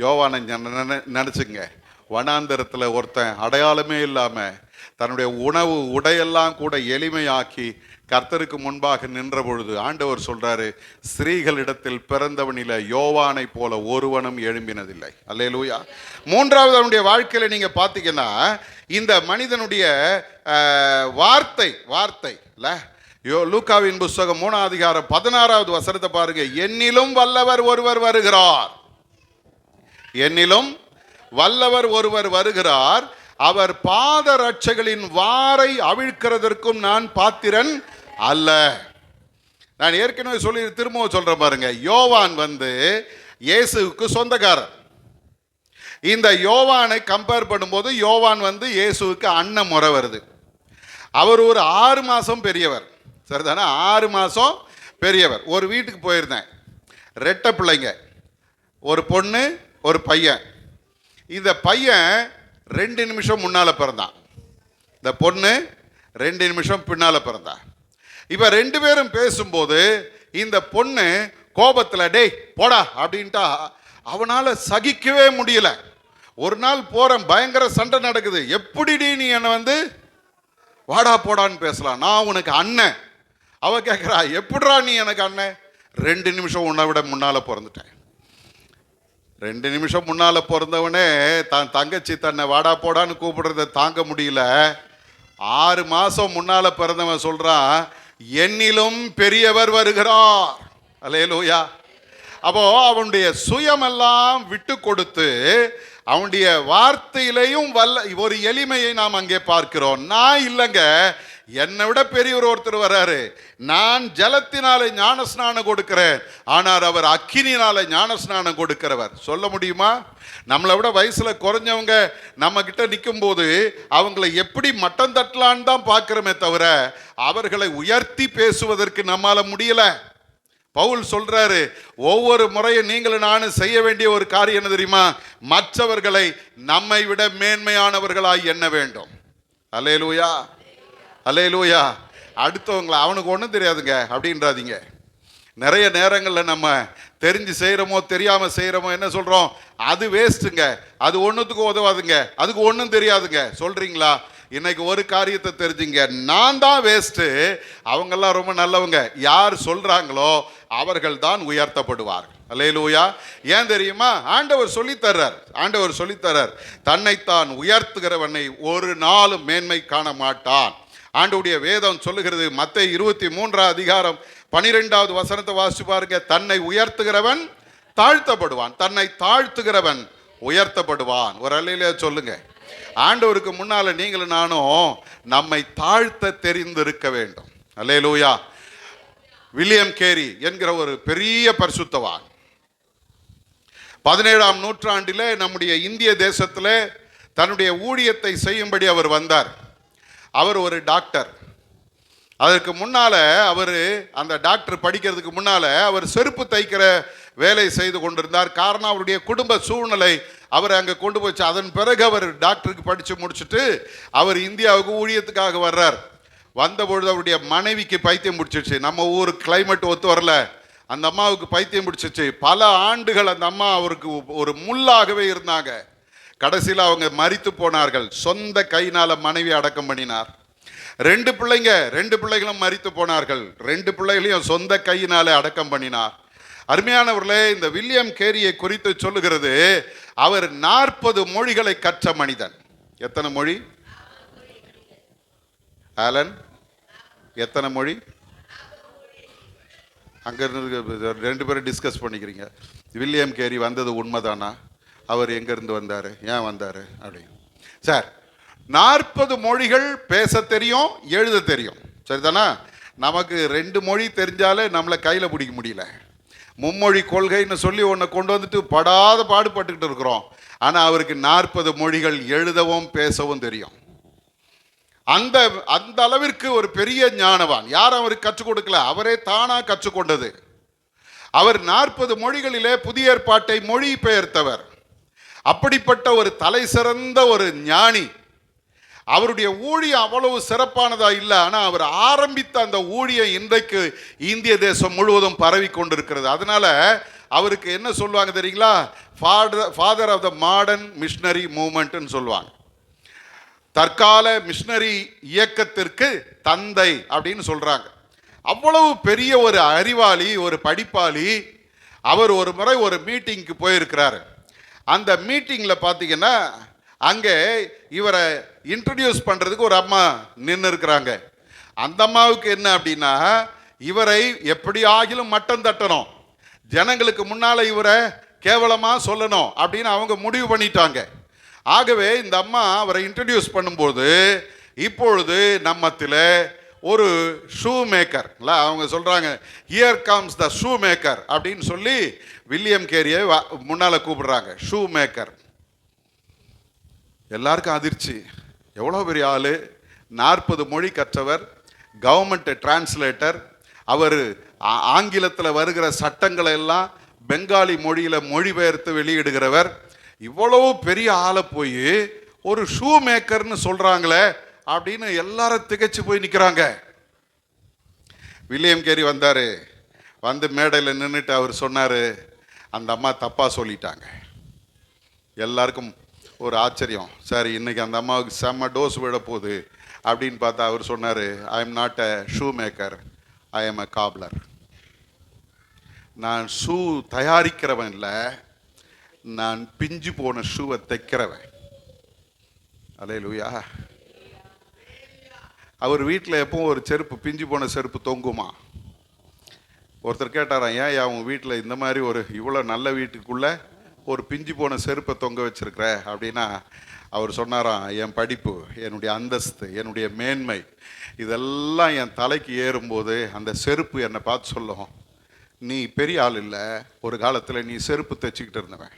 யோவானை நினச்சிங்க, வனாந்தரத்தில் ஒருத்தன் அடையாளமே இல்லாமல் தன்னுடைய உணவு உடையெல்லாம் கூட எளிமையாக்கி கர்த்தருக்கு முன்பாக நின்ற பொழுது ஆண்டவர் சொல்றாரு, ஸ்திரீகளிடத்தில் பிறந்தவனில யோவானை போல ஒருவனும் எழும்பினதில்லை. அல்லேலூயா. மூன்றாவது அவனுடைய வாழ்க்கையில நீங்க பாத்தீங்கன்னா, இந்த மனிதனுடைய வார்த்தை இல்ல, லூக்காவின் புஸ்தகம் 3ஆம் அதிகாரம் 16வது வசனத்தை பாருங்க. என்னிலும் வல்லவர் ஒருவர் வருகிறார், என்னிலும் வல்லவர் ஒருவர் வருகிறார், அவர் பாத ரட்சைகளின் வாரை அவிழ்க்கிறதற்கும் நான் பாத்திரன் அல்ல. நான் ஏற்கனவே சொல்லி திரும்பவும் சொல்றேன் பாருங்க. யோவான் இயேசுவுக்கு சொந்தக்காரர். இந்த யோவானை கம்பேர் பண்ணும்போது யோவான் இயேசுவுக்கு அண்ணன் முறை வருது. அவர் ஒரு 6 மாதம் பெரியவர், சரிதானே? 6 மாதம் பெரியவர். ஒரு வீட்டுக்கு போயிருந்தேன், 2 பிள்ளைங்க, ஒரு பொண்ணு ஒரு பையன். இந்த பையன் 2 நிமிஷம் முன்னால பிறந்தான், இந்த பொண்ணு 2 நிமிஷம் பின்னால பிறந்தான். இப்ப 2 பேரும் பேசும்போது இந்த பொண்ணு கோபத்தில் டேய் போடா அப்படின்ட்டா அவனால சகிக்கவே முடியல. ஒரு நாள் போறேன், பயங்கர சண்டை நடக்குது. எப்படிடி நீ என்னை வாடா போடான்னு பேசலாம், நான் உனக்கு அண்ணன். அவ கேட்குறா, எப்படிரா நீ எனக்கு அண்ணன்? 2 நிமிஷம் உன்னை விட முன்னால பிறந்துட்டேன். 2 நிமிஷம் முன்னால பிறந்தவனே தான் தங்கச்சி தன்னை வாடா போடான்னு கூப்பிடுறத தாங்க முடியல. 6 மாசம் முன்னால பிறந்தவன் சொல்றான், என்னிலும் பெரியவர் வருகிறார். அல்லேலூயா. அப்போ அவனுடைய சுயமெல்லாம் விட்டு கொடுத்து அவனுடைய வார்த்தையிலையும் ஒரு எளிமையை நாம் அங்கே பார்க்கிறோம். நான் இல்லைங்க, என்னை விட பெரியவர் ஒருத்தர் வராரு, நான் ஜலத்தினாலே ஞானஸ்நானம் கொடுக்கிறேன், ஆனால் அவர் அக்கினினால ஞானஸ்நானம் கொடுக்கிறவர். சொல்ல முடியுமா? நம்மளை விட வயசுல குறைஞ்சவங்க நம்ம கிட்ட நிற்கும் போது அவங்களை எப்படி மட்டம் தட்டலான்னு தான் பார்க்கிறோமே தவிர அவர்களை உயர்த்தி பேசுவதற்கு நம்மால முடியல. பவுல் சொல்றாரு, ஒவ்வொரு முறையும் நீங்களும் நானும் செய்ய வேண்டிய ஒரு காரியம் என்ன தெரியுமா? மற்றவர்களை நம்மை விட மேன்மையானவர்களாய் எண்ண வேண்டும். அல்லேலூயா, அல்லேலூயா. அடுத்தவங்களை அவனுக்கு ஒன்றும் தெரியாதுங்க அப்படின்றாதீங்க. நிறைய நேரங்களில் நம்ம தெரிஞ்சு செய்கிறோமோ தெரியாமல் செய்கிறோமோ என்ன சொல்கிறோம்? அது வேஸ்ட்டுங்க, அது ஒன்றுத்துக்கும் உதவாதுங்க, அதுக்கு ஒன்றும் தெரியாதுங்க சொல்கிறீங்களா? இன்னைக்கு ஒரு காரியத்தை தெரிஞ்சுங்க, நான் தான் வேஸ்ட்டு, அவங்கெல்லாம் ரொம்ப நல்லவங்க. யார் சொல்கிறாங்களோ அவர்கள் தான் உயர்த்தப்படுவார்கள். அல்லேலூயா. ஏன் தெரியுமா? ஆண்டவர் சொல்லித்தர்றார், தன்னைத்தான் உயர்த்துகிறவனை ஒரு நாளும் மேன்மை காண மாட்டான். ஆண்டவருடைய வேதம் சொல்லுகிறது, மத்தேயு 23ஆம் அதிகாரம் 12வது வசனத்தை வாசிச்சு பாருங்க. தன்னை உயர்த்துகிறவன் தாழ்த்தப்படுவான், தன்னை தாழ்த்துகிறவன் உயர்த்தப்படுவான். ஒரு அல்லேலூயா சொல்லுங்க. ஆண்டவருக்கு முன்னால நீங்களும் நானும் நம்மை தாழ்த்த தெரிந்திருக்க வேண்டும். அல்லேலூயா. வில்லியம் கேரி என்கிற ஒரு பெரிய பரிசுத்தவான் 17ஆம் நூற்றாண்டிலே நம்முடைய இந்திய தேசத்தில் தன்னுடைய ஊழியத்தை செய்யும்படி அவர் வந்தார். அவர் ஒரு டாக்டர். அதற்கு முன்னால அந்த டாக்டர் படிக்கிறதுக்கு முன்னால அவர் செருப்பு தைக்கிற வேலை செய்து கொண்டிருந்தார். காரணம், அவருடைய குடும்ப சூழ்நிலை அவர் அங்கே கொண்டு போச்சு. அதன் பிறகு அவர் டாக்டருக்கு படித்து முடிச்சுட்டு அவர் இந்தியாவுக்கு ஊழியத்துக்காக வர்றார். வந்தபொழுது அவருடைய மனைவிக்கு பைத்தியம் பிடிச்சிச்சு. நம்ம ஊர் கிளைமேட் ஒத்து வரல, அந்த அம்மாவுக்கு பைத்தியம் பிடிச்சிச்சு. பல ஆண்டுகள் அந்த அம்மா அவருக்கு ஒரு முள்ளாகவே இருந்தாங்க. கடைசியில் அவங்க மரித்து போனார்கள். சொந்த கையினால மனைவி அடக்கம் பண்ணினார். 2 பிள்ளைகளும் மரித்து போனார்கள். 2 பிள்ளைகளையும் சொந்த கையினாலே அடக்கம் பண்ணினார். அருமையானவர்களே, இந்த வில்லியம் கேரியை குறித்து சொல்லுகிறது, அவர் 40 மொழிகளை கற்ற மனிதன். எத்தனை மொழி ஆலன்? எத்தனை மொழி? அங்க இருந்து 2 பேரும் டிஸ்கஸ் பண்ணிக்கிறீங்க. வில்லியம் கேரி வந்தது உண்மைதானா? அவர் எங்கிருந்து வந்தாரு, ஏன் வந்தாரு அப்படின்னு. சார், 40 மொழிகள் பேச தெரியும், எழுத தெரியும், சரிதானா? நமக்கு 2 மொழி தெரிஞ்சாலே நம்மளை கையில் பிடிக்க முடியல. மும்மொழி கொள்கைன்னு சொல்லி ஒன்று கொண்டு வந்துட்டு படாத பாடுபட்டுக்கிட்டு இருக்கிறோம். ஆனால் அவருக்கு 40 மொழிகள் எழுதவும் பேசவும் தெரியும். அந்த அந்த அளவிற்கு ஒரு பெரிய ஞானவான். யாரும் அவருக்கு கற்றுக் கொடுக்கல, அவரே தானா கற்றுக்கொண்டது. அவர் 40 மொழிகளிலே புதிய ஏற்பாட்டை மொழி பெயர்த்தவர். அப்படிப்பட்ட ஒரு தலை சிறந்த ஒரு ஞானி. அவருடைய ஊழியம் அவ்வளவு சிறப்பானதா இல்லை, ஆனால் அவர் ஆரம்பித்த அந்த ஊழியம் இன்றைக்கு இந்திய தேசம் முழுவதும் பரவி கொண்டிருக்கிறது. அதனால அவருக்கு என்ன சொல்லுவாங்க தெரியுங்களா? Father of the modern missionary மூவ்மெண்ட்னு சொல்லுவாங்க. தற்கால மிஷனரி இயக்கத்திற்கு தந்தை அப்படின்னு சொல்றாங்க. அவ்வளவு பெரிய ஒரு அறிவாளி, ஒரு படிப்பாளி. அவர் ஒரு முறை ஒரு மீட்டிங்க்கு போயிருக்கிறாரு. அந்த மீட்டிங்கில் பார்த்தீங்கன்னா அங்கே இவரை இன்ட்ரடியூஸ் பண்ணுறதுக்கு ஒரு அம்மா நின்று இருக்கிறாங்க. அந்த அம்மாவுக்கு என்ன அப்படின்னா, இவரை எப்படி ஆகிலும் மட்டம் தட்டணும், ஜனங்களுக்கு முன்னால் இவரை கேவலமாக சொல்லணும் அப்படின்னு அவங்க முடிவு பண்ணிட்டாங்க. ஆகவே இந்த அம்மா அவரை இன்ட்ரடியூஸ் பண்ணும்போது, இப்பொழுது நம்மத்தில் ஒரு ஷூ மேக்கர் இல்லை, அவங்க சொல்கிறாங்க here comes the shoe maker அப்படின்னு சொல்லி வில்லியம் கேரியை முன்னால் கூப்பிடுறாங்க. Shoe maker. எல்லாருக்கும் அதிர்ச்சி. எவ்வளோ பெரிய ஆள், 40 மொழி கற்றவர், கவர்மெண்ட் டிரான்ஸ்லேட்டர். அவர் ஆங்கிலத்தில் வருகிற சட்டங்களை எல்லாம் பெங்காலி மொழியில் மொழிபெயர்த்து வெளியிடுகிறவர். இவ்வளவு பெரிய ஆளை போய் ஒரு ஷூ மேக்கர்னு சொல்கிறாங்களே அப்படின்னு எல்லாரும் திகைச்சு போய் நிற்கிறாங்க. வில்லியம் கேரி வந்தார். வந்து மேடையில் நின்றுட்டு அவர் சொன்னார், அந்த அம்மா தப்பாக சொல்லிட்டாங்க. எல்லாருக்கும் ஒரு ஆச்சரியம். சரி, இன்னைக்கு அந்த அம்மாவுக்கு செம்ம டோஸ் விட போகுது அப்படின்னு பார்த்தா அவர் சொன்னார், I am not a shoe maker, I am a cobbler. நான் ஷூ தயாரிக்கிறவன் இல்லை, நான் பிஞ்சு போன ஷூவை தைக்கிறவன். அல்லேலூயா. அவர் வீட்டில் எப்பவும் ஒரு செருப்பு, பிஞ்சு போன செருப்பு தொங்குமா. ஒருத்தர் கேட்டாராம், ஏன் அவங்க வீட்டில் இந்த மாதிரி ஒரு இவ்வளோ நல்ல வீட்டுக்குள்ளே ஒரு பிஞ்சு போன செருப்பை தொங்க வச்சிருக்கிற அப்படின்னா, அவர் சொன்னாராம், என் படிப்பு, என்னுடைய அந்தஸ்து, என்னுடைய மேன்மை இதெல்லாம் என் தலைக்கு ஏறும்போது அந்த செருப்பு என்னை பார்த்து சொல்லும், நீ பெரிய ஆள் இல்லை, ஒரு காலத்தில் நீ செருப்பு தைச்சிக்கிட்டு இருந்தவன்.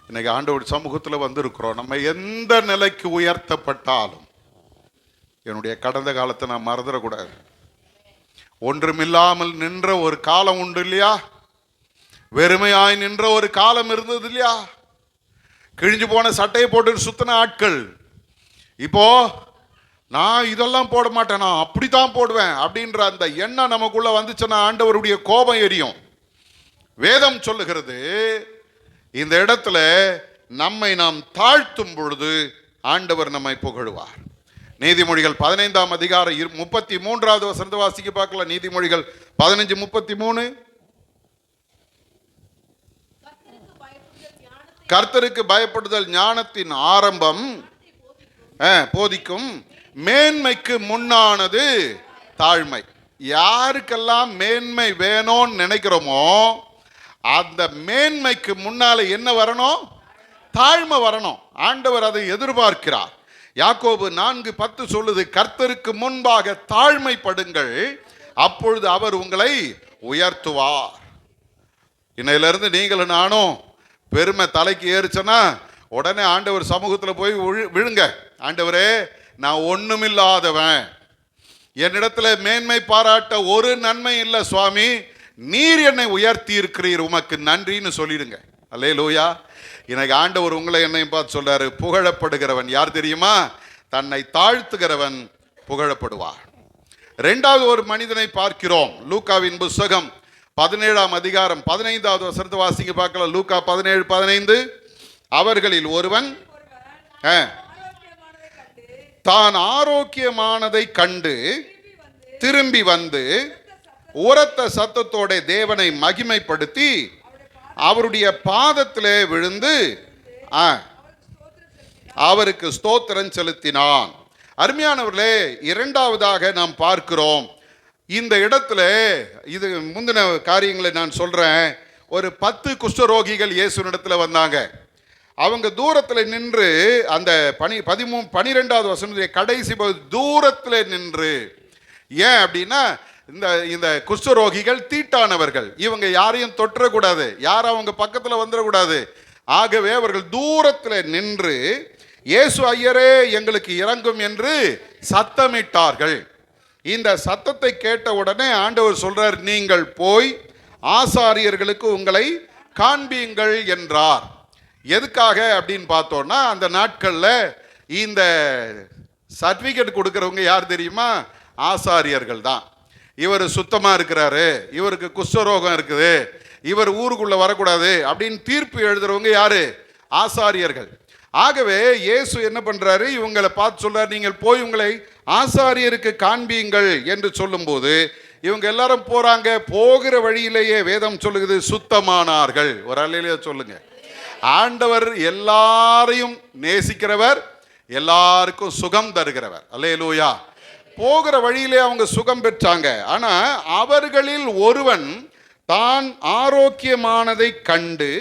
இன்னைக்கு ஆண்டவர் சமூகத்தில் வந்திருக்கிறோம். நம்ம எந்த நிலைக்கு உயர்த்தப்பட்டாலும் என்னுடைய கடந்த காலத்தை நான் மறந்துடக்கூடாது. ஒன்றுமில்லாமல் நின்ற ஒரு காலம் உண்டு இல்லையா? வெறுமையாய் நின்ற ஒரு காலம் இருந்தது இல்லையா? கிழிஞ்சு போன சட்டையை போட்டு சுத்தின ஆட்கள். இப்போ நான் இதெல்லாம் போட மாட்டேன், நான் அப்படித்தான் போடுவேன் அப்படின்ற அந்த எண்ணம் நமக்குள்ள வந்துச்சுன்னா ஆண்டவருடைய கோபம் எரியும். வேதம் சொல்லுகிறது, இந்த இடத்துல நம்மை நாம் தாழ்த்தும் பொழுது ஆண்டவர் நம்மை புகழுவார். நீதிமொழிகள் 15ஆம் அதிகாரம் 33வது வசனத்தை வாசிக்க பார்க்கலாம். நீதிமொழிகள் 15:33. கர்த்தருக்கு பயப்படுதல் ஞானத்தின் ஆரம்பம், போதிக்கும் மேன்மைக்கு முன்னானது தாழ்மை. யாருக்கெல்லாம் மேன்மை வேணும்னு நினைக்கிறோமோ அந்த மேன்மைக்கு முன்னால என்ன வரணும்? தாழ்மை வரணும். ஆண்டவர் அதை எதிர்பார்க்கிறார். யாக்கோபு 4:10 சொல்லுது, கர்த்தருக்கு முன்பாக தாழ்மைப்படுங்கள், அப்பொழுது அவர் உங்களை உயர்த்துவார். இன்னையிலிருந்து நீங்களும் நானும் பெருமை தலைக்கு ஏறிச்சனா உடனே ஆண்டவர் சமூகத்தில் போய் விழுங்க. ஆண்டவரே, நான் ஒண்ணுமில்லாதவன், என்னிடத்துல மேன்மை பாராட்ட ஒரு நன்மை இல்லை சுவாமி, நீர் என்னை உயர்த்தி இருக்கிறீர், உமக்கு நன்றின்னு சொல்லிடுங்க. அல்லேலூயா. இன்னைக்கு ஆண்டவர் உங்களை என்னையும் பார்த்து சொல்றாரு, புகழப்படுகிறவன் யார் தெரியுமா? தன்னை தாழ்த்துகிறவன் புகழப்படுவார். இரண்டாவது ஒரு மனிதனை பார்க்கிறோம். லூக்காவின் புத்தகம் 17ஆம் அதிகாரம் 15வது வசனத்தை வாசிங்க பார்க்கலாம். லூக்கா 17:15. அவர்களில் ஒருவன் தான் ஆரோக்கியமானதை கண்டு திரும்பி வந்து உரத்த சத்தத்தோட தேவனை மகிமைப்படுத்தி அவருடைய பாதத்திலே விழுந்து அவருக்கு ஸ்தோத்திரம் செலுத்தினான். அருமையானவர்களே, இரண்டாவதாக நாம் பார்க்கிறோம் இந்த இடத்துல, இது முந்தின காரியங்களை நான் சொல்றேன். ஒரு 10 குஷ்டரோகிகள் இயேசுவினிடத்தில் வந்தாங்க. அவங்க தூரத்தில் நின்று அந்த 12வது வசனத்துடைய கடைசி தூரத்தில் நின்று, ஏன் அப்படின்னா இந்த இந்த குஷ்டரோகிகள் தீட்டானவர்கள், இவங்க யாரையும் தொற்றக்கூடாது, யாரும் அவங்க பக்கத்தில் வந்துடக்கூடாது. ஆகவே அவர்கள் தூரத்தில் நின்று இயேசு ஐயரே எங்களுக்கு இறங்கும் என்று சத்தமிட்டார்கள். இந்த சத்தத்தை கேட்ட உடனே ஆண்டவர் சொல்றார், நீங்கள் போய் ஆசாரியர்களுக்கு உங்களை காண்பீங்கள் என்றார். எதுக்காக அப்படின்னு பார்த்தோம்னா, அந்த நாட்களில் இந்த சர்டிஃபிகேட் கொடுக்குறவங்க யார் தெரியுமா? ஆசாரியர்கள் தான். இவர் சுத்தமாக இருக்கிறாரு, இவருக்கு குஷ்டரோகம் இருக்குது, இவர் ஊருக்குள்ளே வரக்கூடாது அப்படின்னு தீர்ப்பு எழுதுறவங்க யாரு? ஆசாரியர்கள். ஆகவே இயேசு என்ன பண்ணுறாரு, இவங்களை பார்த்து சொல்றாரு, நீங்கள் போய் உங்களை ஆசாரியருக்கு காண்பீங்கள் என்று சொல்லும்போது இவங்க எல்லாரும் போகிறாங்க. போகிற வழியிலேயே வேதம் சொல்லுகிறது சுத்தமானார்கள். ஒரு அல்லேலூயா சொல்லுங்க. ஆண்டவர் எல்லாரையும் நேசிக்கிறவர், எல்லாருக்கும் சுகம் தருகிறவர். அல்லேலூயா. போகிற வழியிலே அவங்க சுகம் பெற்றாங்க. ஆனால் அவர்களில் ஒருவன் தான் ஆரோக்கியமானதை கண்டு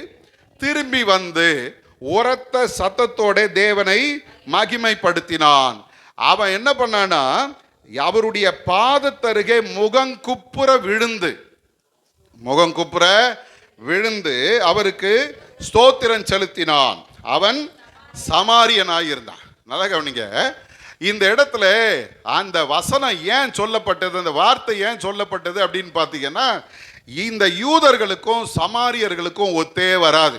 திரும்பி வந்து உரத்த சத்தத்தோட தேவனை மகிமைப்படுத்தினான். அவன் என்ன பண்ணானா, அவருடைய பாதத்தருகே முகங்குப்புற விழுந்து அவருக்கு ஸ்தோத்திரம் செலுத்தினான். அவன் சமாரியனாயிருந்தான். நல்லா கவனிங்க. இந்த இடத்துல அந்த வசனம் ஏன் சொல்லப்பட்டது, அந்த வார்த்தை ஏன் சொல்லப்பட்டது அப்படின்னு பார்த்தீங்கன்னா, இந்த யூதர்களுக்கும் சமாரியர்களுக்கும் ஒத்தே வராது.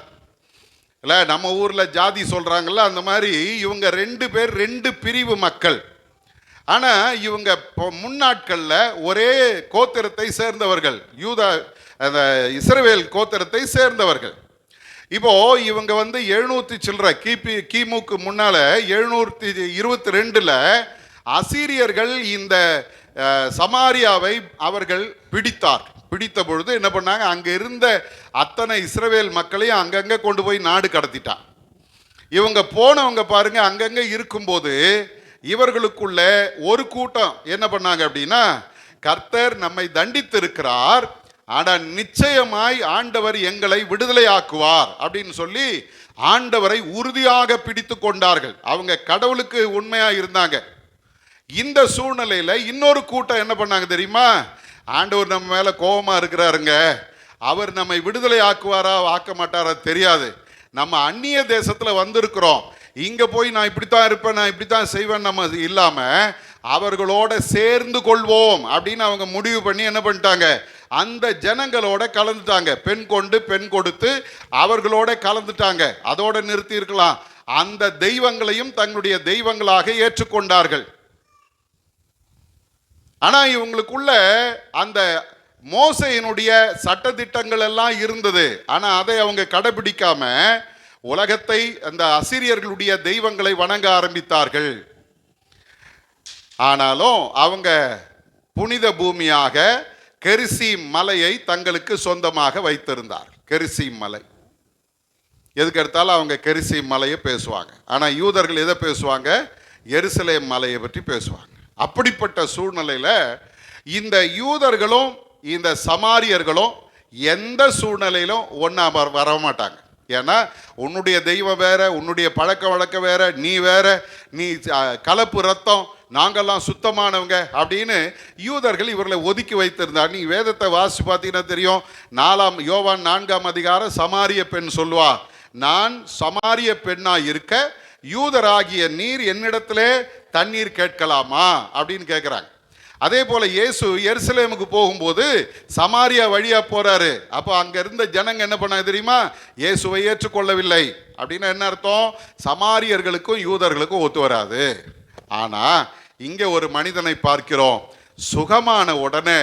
இல்லை, நம்ம ஊரில் ஜாதி சொல்கிறாங்கல்ல, அந்த மாதிரி இவங்க ரெண்டு பேர் ரெண்டு பிரிவு மக்கள். ஆனால் இவங்க முன்னாட்களில் ஒரே கோத்திரத்தை சேர்ந்தவர்கள், அந்த இஸ்ரவேல் கோத்திரத்தை சேர்ந்தவர்கள். இப்போ இவங்க 700 சில்லற கிமுக்கு முன்னால 722 அசீரியர்கள் இந்த சமாரியாவை அவர்கள் பிடித்த பொழுது என்ன பண்ணாங்க, அங்க இருந்த அத்தனை இஸ்ரவேல் மக்களையும் அங்கங்க கொண்டு போய் நாடு கடத்திட்டான். இவங்க போனவங்க பாருங்க, அங்கங்க இருக்கும்போது இவர்களுக்குள்ள ஒரு கூட்டம் என்ன பண்ணாங்க அப்படின்னா, கர்த்தர் நம்மை தண்டித்திருக்கிறார், ஆனால் நிச்சயமாய் ஆண்டவர் எங்களை விடுதலை ஆக்குவார் அப்படின்னு சொல்லி ஆண்டவரை உறுதியாக பிடித்து கொண்டார்கள். அவங்க கடவுளுக்கு உண்மையா இருந்தாங்க. இந்த சூழ்நிலையில இன்னொரு கூட்டம் என்ன பண்ணாங்க தெரியுமா, ஆண்டவர் நம்ம மேல கோபமா இருக்கிறாருங்க, அவர் நம்மை விடுதலை ஆக்குவாரா ஆக்க மாட்டாரா தெரியாது, நம்ம அந்நிய தேசத்துல வந்திருக்கிறோம், இங்க போய் நான் இப்படித்தான் இருப்பேன், நான் இப்படித்தான் செய்வேன் நம்ம இல்லாம அவர்களோட சேர்ந்து கொள்வோம் அப்படின்னு அவங்க முடிவு பண்ணி என்ன பண்ணிட்டாங்க, அந்த ஜனங்களோட கலந்துட்டாங்க. பெண் கொண்டு பெண் கொடுத்து அவர்களோட கலந்துட்டாங்க. அதோட நிறுத்தி இருக்கலாம். அந்த தெய்வங்களையும் தங்களுடைய தெய்வங்களாக ஏற்றுக்கொண்டார்கள். ஆனா இவங்களுக்குள்ள அந்த மோசையினுடைய சட்டதிட்டங்கள் எல்லாம் இருந்தது. ஆனா அதை அவங்க கடைபிடிக்காம உலகத்தை, அந்த அசீரியர்களுடைய தெய்வங்களை வணங்க ஆரம்பித்தார்கள். ஆனாலும் அவங்க புனித பூமியாக கெரிசீம் மலையை தங்களுக்கு சொந்தமாக வைத்திருந்தார். கெரிசீம் மலை, எதுக்கு எடுத்தாலும் அவங்க கெரிசீம் மலையை பேசுவாங்க. ஆனால் யூதர்கள் எதை பேசுவாங்க, எருசலேம் மலையை பற்றி பேசுவாங்க. அப்படிப்பட்ட சூழ்நிலையில் இந்த யூதர்களும் இந்த சமாரியர்களும் எந்த சூழ்நிலையிலும் ஒன்றா வர மாட்டாங்க. ஏன்னா உன்னுடைய தெய்வம் வேற, உன்னுடைய பழக்க வழக்கம் வேற, நீ வேற, நீ கலப்பு ரத்தம், நாங்கள்லாம் சுத்தமானவங்க அப்படின்னு யூதர்கள் இவர்களை ஒதுக்கி வைத்திருந்தார். நீ வேதத்தை வாசித்து பார்த்தீங்கன்னா தெரியும். யோவான் 4ஆம் அதிகாரம் சமாரிய பெண் சொல்லுவா, நான் சமாரிய பெண்ணா இருக்க யூதராகிய நீர் என்னிடத்திலே தண்ணீர் கேட்கலாமா அப்படின்னு கேட்குறாங்க. அதே போல இயேசு எருசலேமுக்கு போகும்போது சமாரியா வழியா போறாரு. அப்போ அங்க இருந்த ஜனங்க என்ன பண்ணாங்க தெரியுமா, இயேசுவை ஏற்றுக்கொள்ளவில்லை. அப்படின்னா என்ன அர்த்தம், சமாரியர்களுக்கும் யூதர்களுக்கும் ஒத்து வராது. ஆனா இங்கே ஒரு மனிதனை பார்க்கிறோம், சுகமான உடனே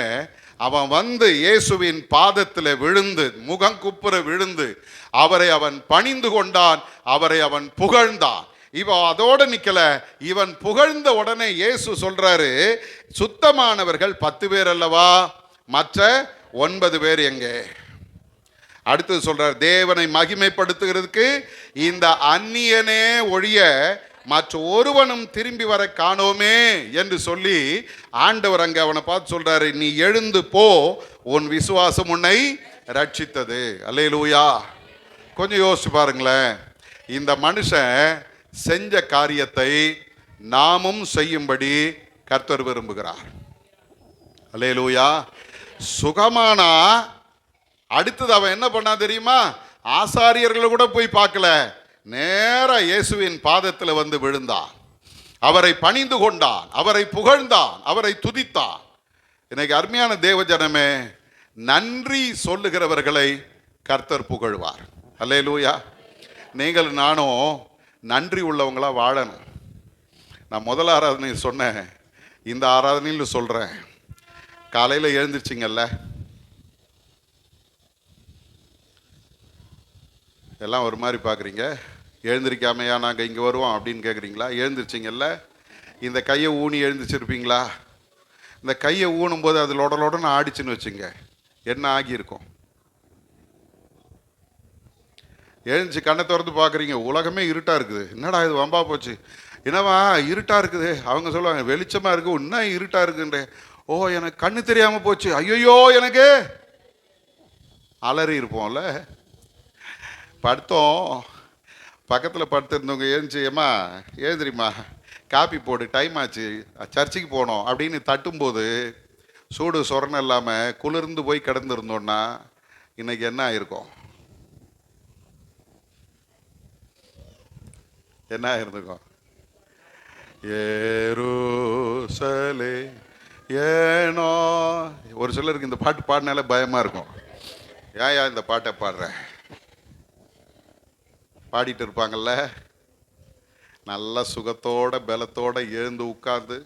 அவன் இயேசுவின் பாதத்தில் விழுந்து முகங்குப்புற விழுந்து அவரை அவன் பணிந்து கொண்டான், அவரை அவன் புகழ்ந்தான். இவன் அதோட நிக்கல, இவன் புகழ்ந்த உடனே இயேசு சொல்றாரு, சுத்தமானவர்கள் 10 பேர் அல்லவா, மற்ற 9 பேர் எங்கே? அடுத்து சொல்றார், தேவனை மகிமைப்படுத்துகிறதுக்கு இந்த அந்நியனே ஒழிய மற்ற ஒருவனும் திரும்பி வர காணோமே என்று சொல்லி ஆண்டவர் அங்க அவனை பார்த்து சொல்றாரு, நீ எழுந்து போ, உன் விசுவாசம் உன்னை ரட்சித்தது. அல்லேலூயா. கொஞ்சம் யோசிச்சு பாருங்களேன், இந்த மனுஷன் செஞ்ச காரியத்தை நாமும் செய்யும்படி கர்த்தர் விரும்புகிறார். அல்லேலூயா. சுகமானா அடுத்தது அவன் என்ன பண்ணா தெரியுமா? ஆசாரியர்களை கூட போய் பார்க்கல, நேரா இயேசுவின் பாதத்தில் வந்து விழுந்தான், அவரை பணிந்து கொண்டான், அவரை புகழ்ந்தான், அவரை துதித்தான். இன்னைக்கு அருமையான தேவஜனமே, நன்றி சொல்லுகிறவர்களை கர்த்தர் புகழ்வார். அல்லேலூயா. நீங்கள் நானும் நன்றி உள்ளவங்களா வாழணும். நான் முதல் ஆராதனை சொன்னேன், இந்த ஆராதனையில் சொல்றேன். காலையில் எழுந்திருச்சிங்கல்ல, எல்லாம் ஒரு மாதிரி பார்க்குறீங்க. எழுந்திருக்காமையா நாங்கள் இங்கே வருவோம் அப்படின்னு கேட்குறீங்களா? எழுந்திருச்சிங்கல்ல, இந்த கையை ஊனி எழுந்திரிச்சிருப்பீங்களா? இந்த கையை ஊனும் போது அது லொடலோடன்னு ஆடிச்சுன்னு வச்சுங்க, என்ன ஆகியிருக்கும்? எழுந்துச்சு கண்ணை திறந்து பார்க்குறீங்க, உலகமே இருட்டாக இருக்குது. என்னடா இது வம்பா போச்சு, என்னவா இருட்டாக இருக்குது? அவங்க சொல்லுவாங்க வெளிச்சமாக இருக்குது, இன்னும் இருட்டாக இருக்குன்ற. ஓ, எனக்கு கண்ணு தெரியாமல் போச்சு, ஐயோ எனக்கு அலறி இருப்போம்ல. படுத்தோம், பக்கத்தில் படுத்திருந்தவங்க எழுந்துச்சு, ஏம்மா எழுந்திரிம்மா, காப்பி போடு, டைம் ஆச்சு, சர்ச்சுக்கு போனோம் அப்படின்னு தட்டும்போது சூடு சொரணம் இல்லாமல் குளிர்ந்து போய் கிடந்துருந்தோன்னா இன்னைக்கு என்ன ஆயிருக்கும்? என்ன ஆயிருந்துக்கும்? ஏரோசலே ஏனோ. ஒரு சிலருக்கு இந்த பாட்டு பாடினாலே பயமாக இருக்கும். ஏன் இந்த பாட்டை பாடுறேன் பாடிட்டு இருப்பாங்கல்ல, நல்ல சுகத்தோட பலத்தோட எழுந்து உட்கார்ந்து,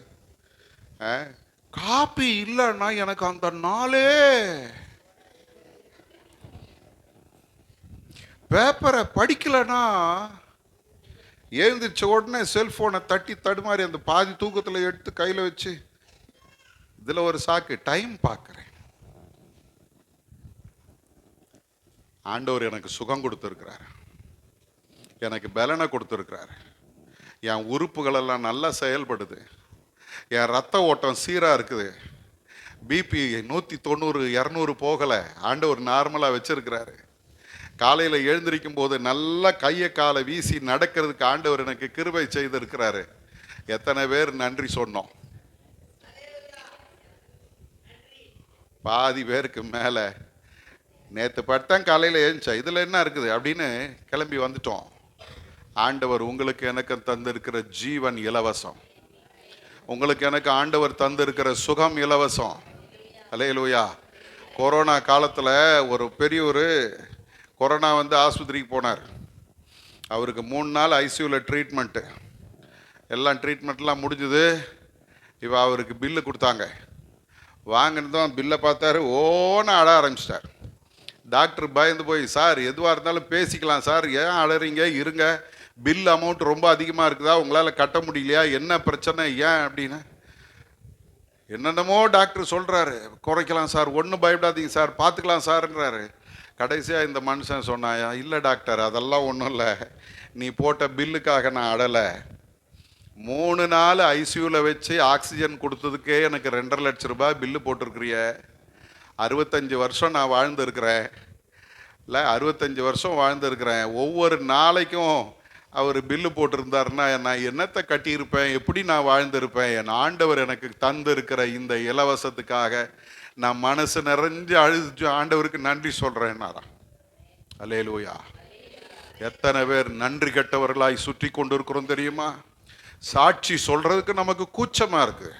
காப்பி இல்லைன்னா எனக்கு அந்த நாளே, பேப்பரை படிக்கலன்னா, எழுந்திரிச்ச உடனே செல்போனை தட்டி தடுமாறி அந்த பாதி தூக்கத்தில் எடுத்து கையில் வச்சு இதில் ஒரு சாக்கு டைம் பார்க்குறேன். ஆண்டவர் எனக்கு சுகம் கொடுத்துருக்கிறார், எனக்கு பலனை கொடுத்துருக்கிறார், என் உறுப்புகளெல்லாம் நல்லா செயல்படுது, என் ரத்த ஓட்டம் சீராக இருக்குது, பிபி 190 200 போகலை, ஆண்டவர் நார்மலாக வச்சிருக்கிறாரு. காலையில் எழுந்திருக்கும் போது நல்லா கையை காலை வீசி நடக்கிறதுக்கு ஆண்டவர் எனக்கு கிருபை செய்திருக்கிறாரு. எத்தனை பேர் நன்றி சொன்னோம்? பாதி பேருக்கு மேலே நேற்று படுத்தேன், காலையில் எழுந்துச்சா இதில் என்ன இருக்குது அப்படின்னு கிளம்பி வந்துட்டோம். ஆண்டவர் உங்களுக்கு எனக்கு தந்திருக்கிற ஜீவன் இலவசம், உங்களுக்கு எனக்கு ஆண்டவர் தந்திருக்கிற சுகம் இலவசம். அல்லேலூயா. கொரோனா காலத்தில் ஒரு பெரியவர் கொரோனா வந்து ஆஸ்பத்திரிக்கு போனார். அவருக்கு 3 நாள் ஐசியூவில் ட்ரீட்மெண்ட்டு, எல்லாம் ட்ரீட்மெண்ட்லாம் முடிஞ்சுது. இப்போ அவருக்கு பில்லு கொடுத்தாங்க, வாங்கினதும் பில்லை பார்த்தாரு, ஓன்னு அழ ஆரம்பிச்சிட்டார். டாக்டர் பயந்து போய், சார் எதுவாக இருந்தாலும் பேசிக்கலாம் சார், ஏன் அழறீங்க, இருங்க, பில் அமௌண்ட் ரொம்ப அதிகமாக இருக்குதா, உங்களால் கட்ட முடியலையா, என்ன பிரச்சனை, ஏன் அப்படின்னு என்னென்னமோ டாக்டர் சொல்கிறாரு. குறைக்கலாம் சார், ஒன்றும் பயப்படாதீங்க சார், பார்த்துக்கலாம் சார்ன்றாரு. கடைசியாக இந்த மனுஷன் சொன்னாயா, இல்லை டாக்டர் அதெல்லாம் ஒன்றும் இல்லை, நீ போட்ட பில்லுக்காக நான் அடலை, 3 நாள் ஐசியூவில் வச்சு ஆக்சிஜன் கொடுத்ததுக்கே எனக்கு 2.5 லட்சம் ரூபாய் பில்லு போட்டிருக்கிறிய. 65 வருஷம் நான் வாழ்ந்துருக்கிறேன், இல்லை 65 வருஷம் வாழ்ந்துருக்கிறேன். ஒவ்வொரு நாளைக்கும் அவர் பில்லு போட்டிருந்தாருன்னா நான் என்னத்தை கட்டியிருப்பேன், எப்படி நான் வாழ்ந்திருப்பேன். என் ஆண்டவர் எனக்கு தந்திருக்கிற இந்த இலவசத்துக்காக நான் மனசு நிறைஞ்சு அழுது ஆண்டவருக்கு நன்றி சொல்கிறேன்னாரா. அல்லேலூயா. எத்தனை பேர் நன்றி கெட்டவர்களாய் சுற்றி கொண்டு இருக்கிறோம் தெரியுமா? சாட்சி சொல்கிறதுக்கு நமக்கு கூச்சமாக இருக்குது.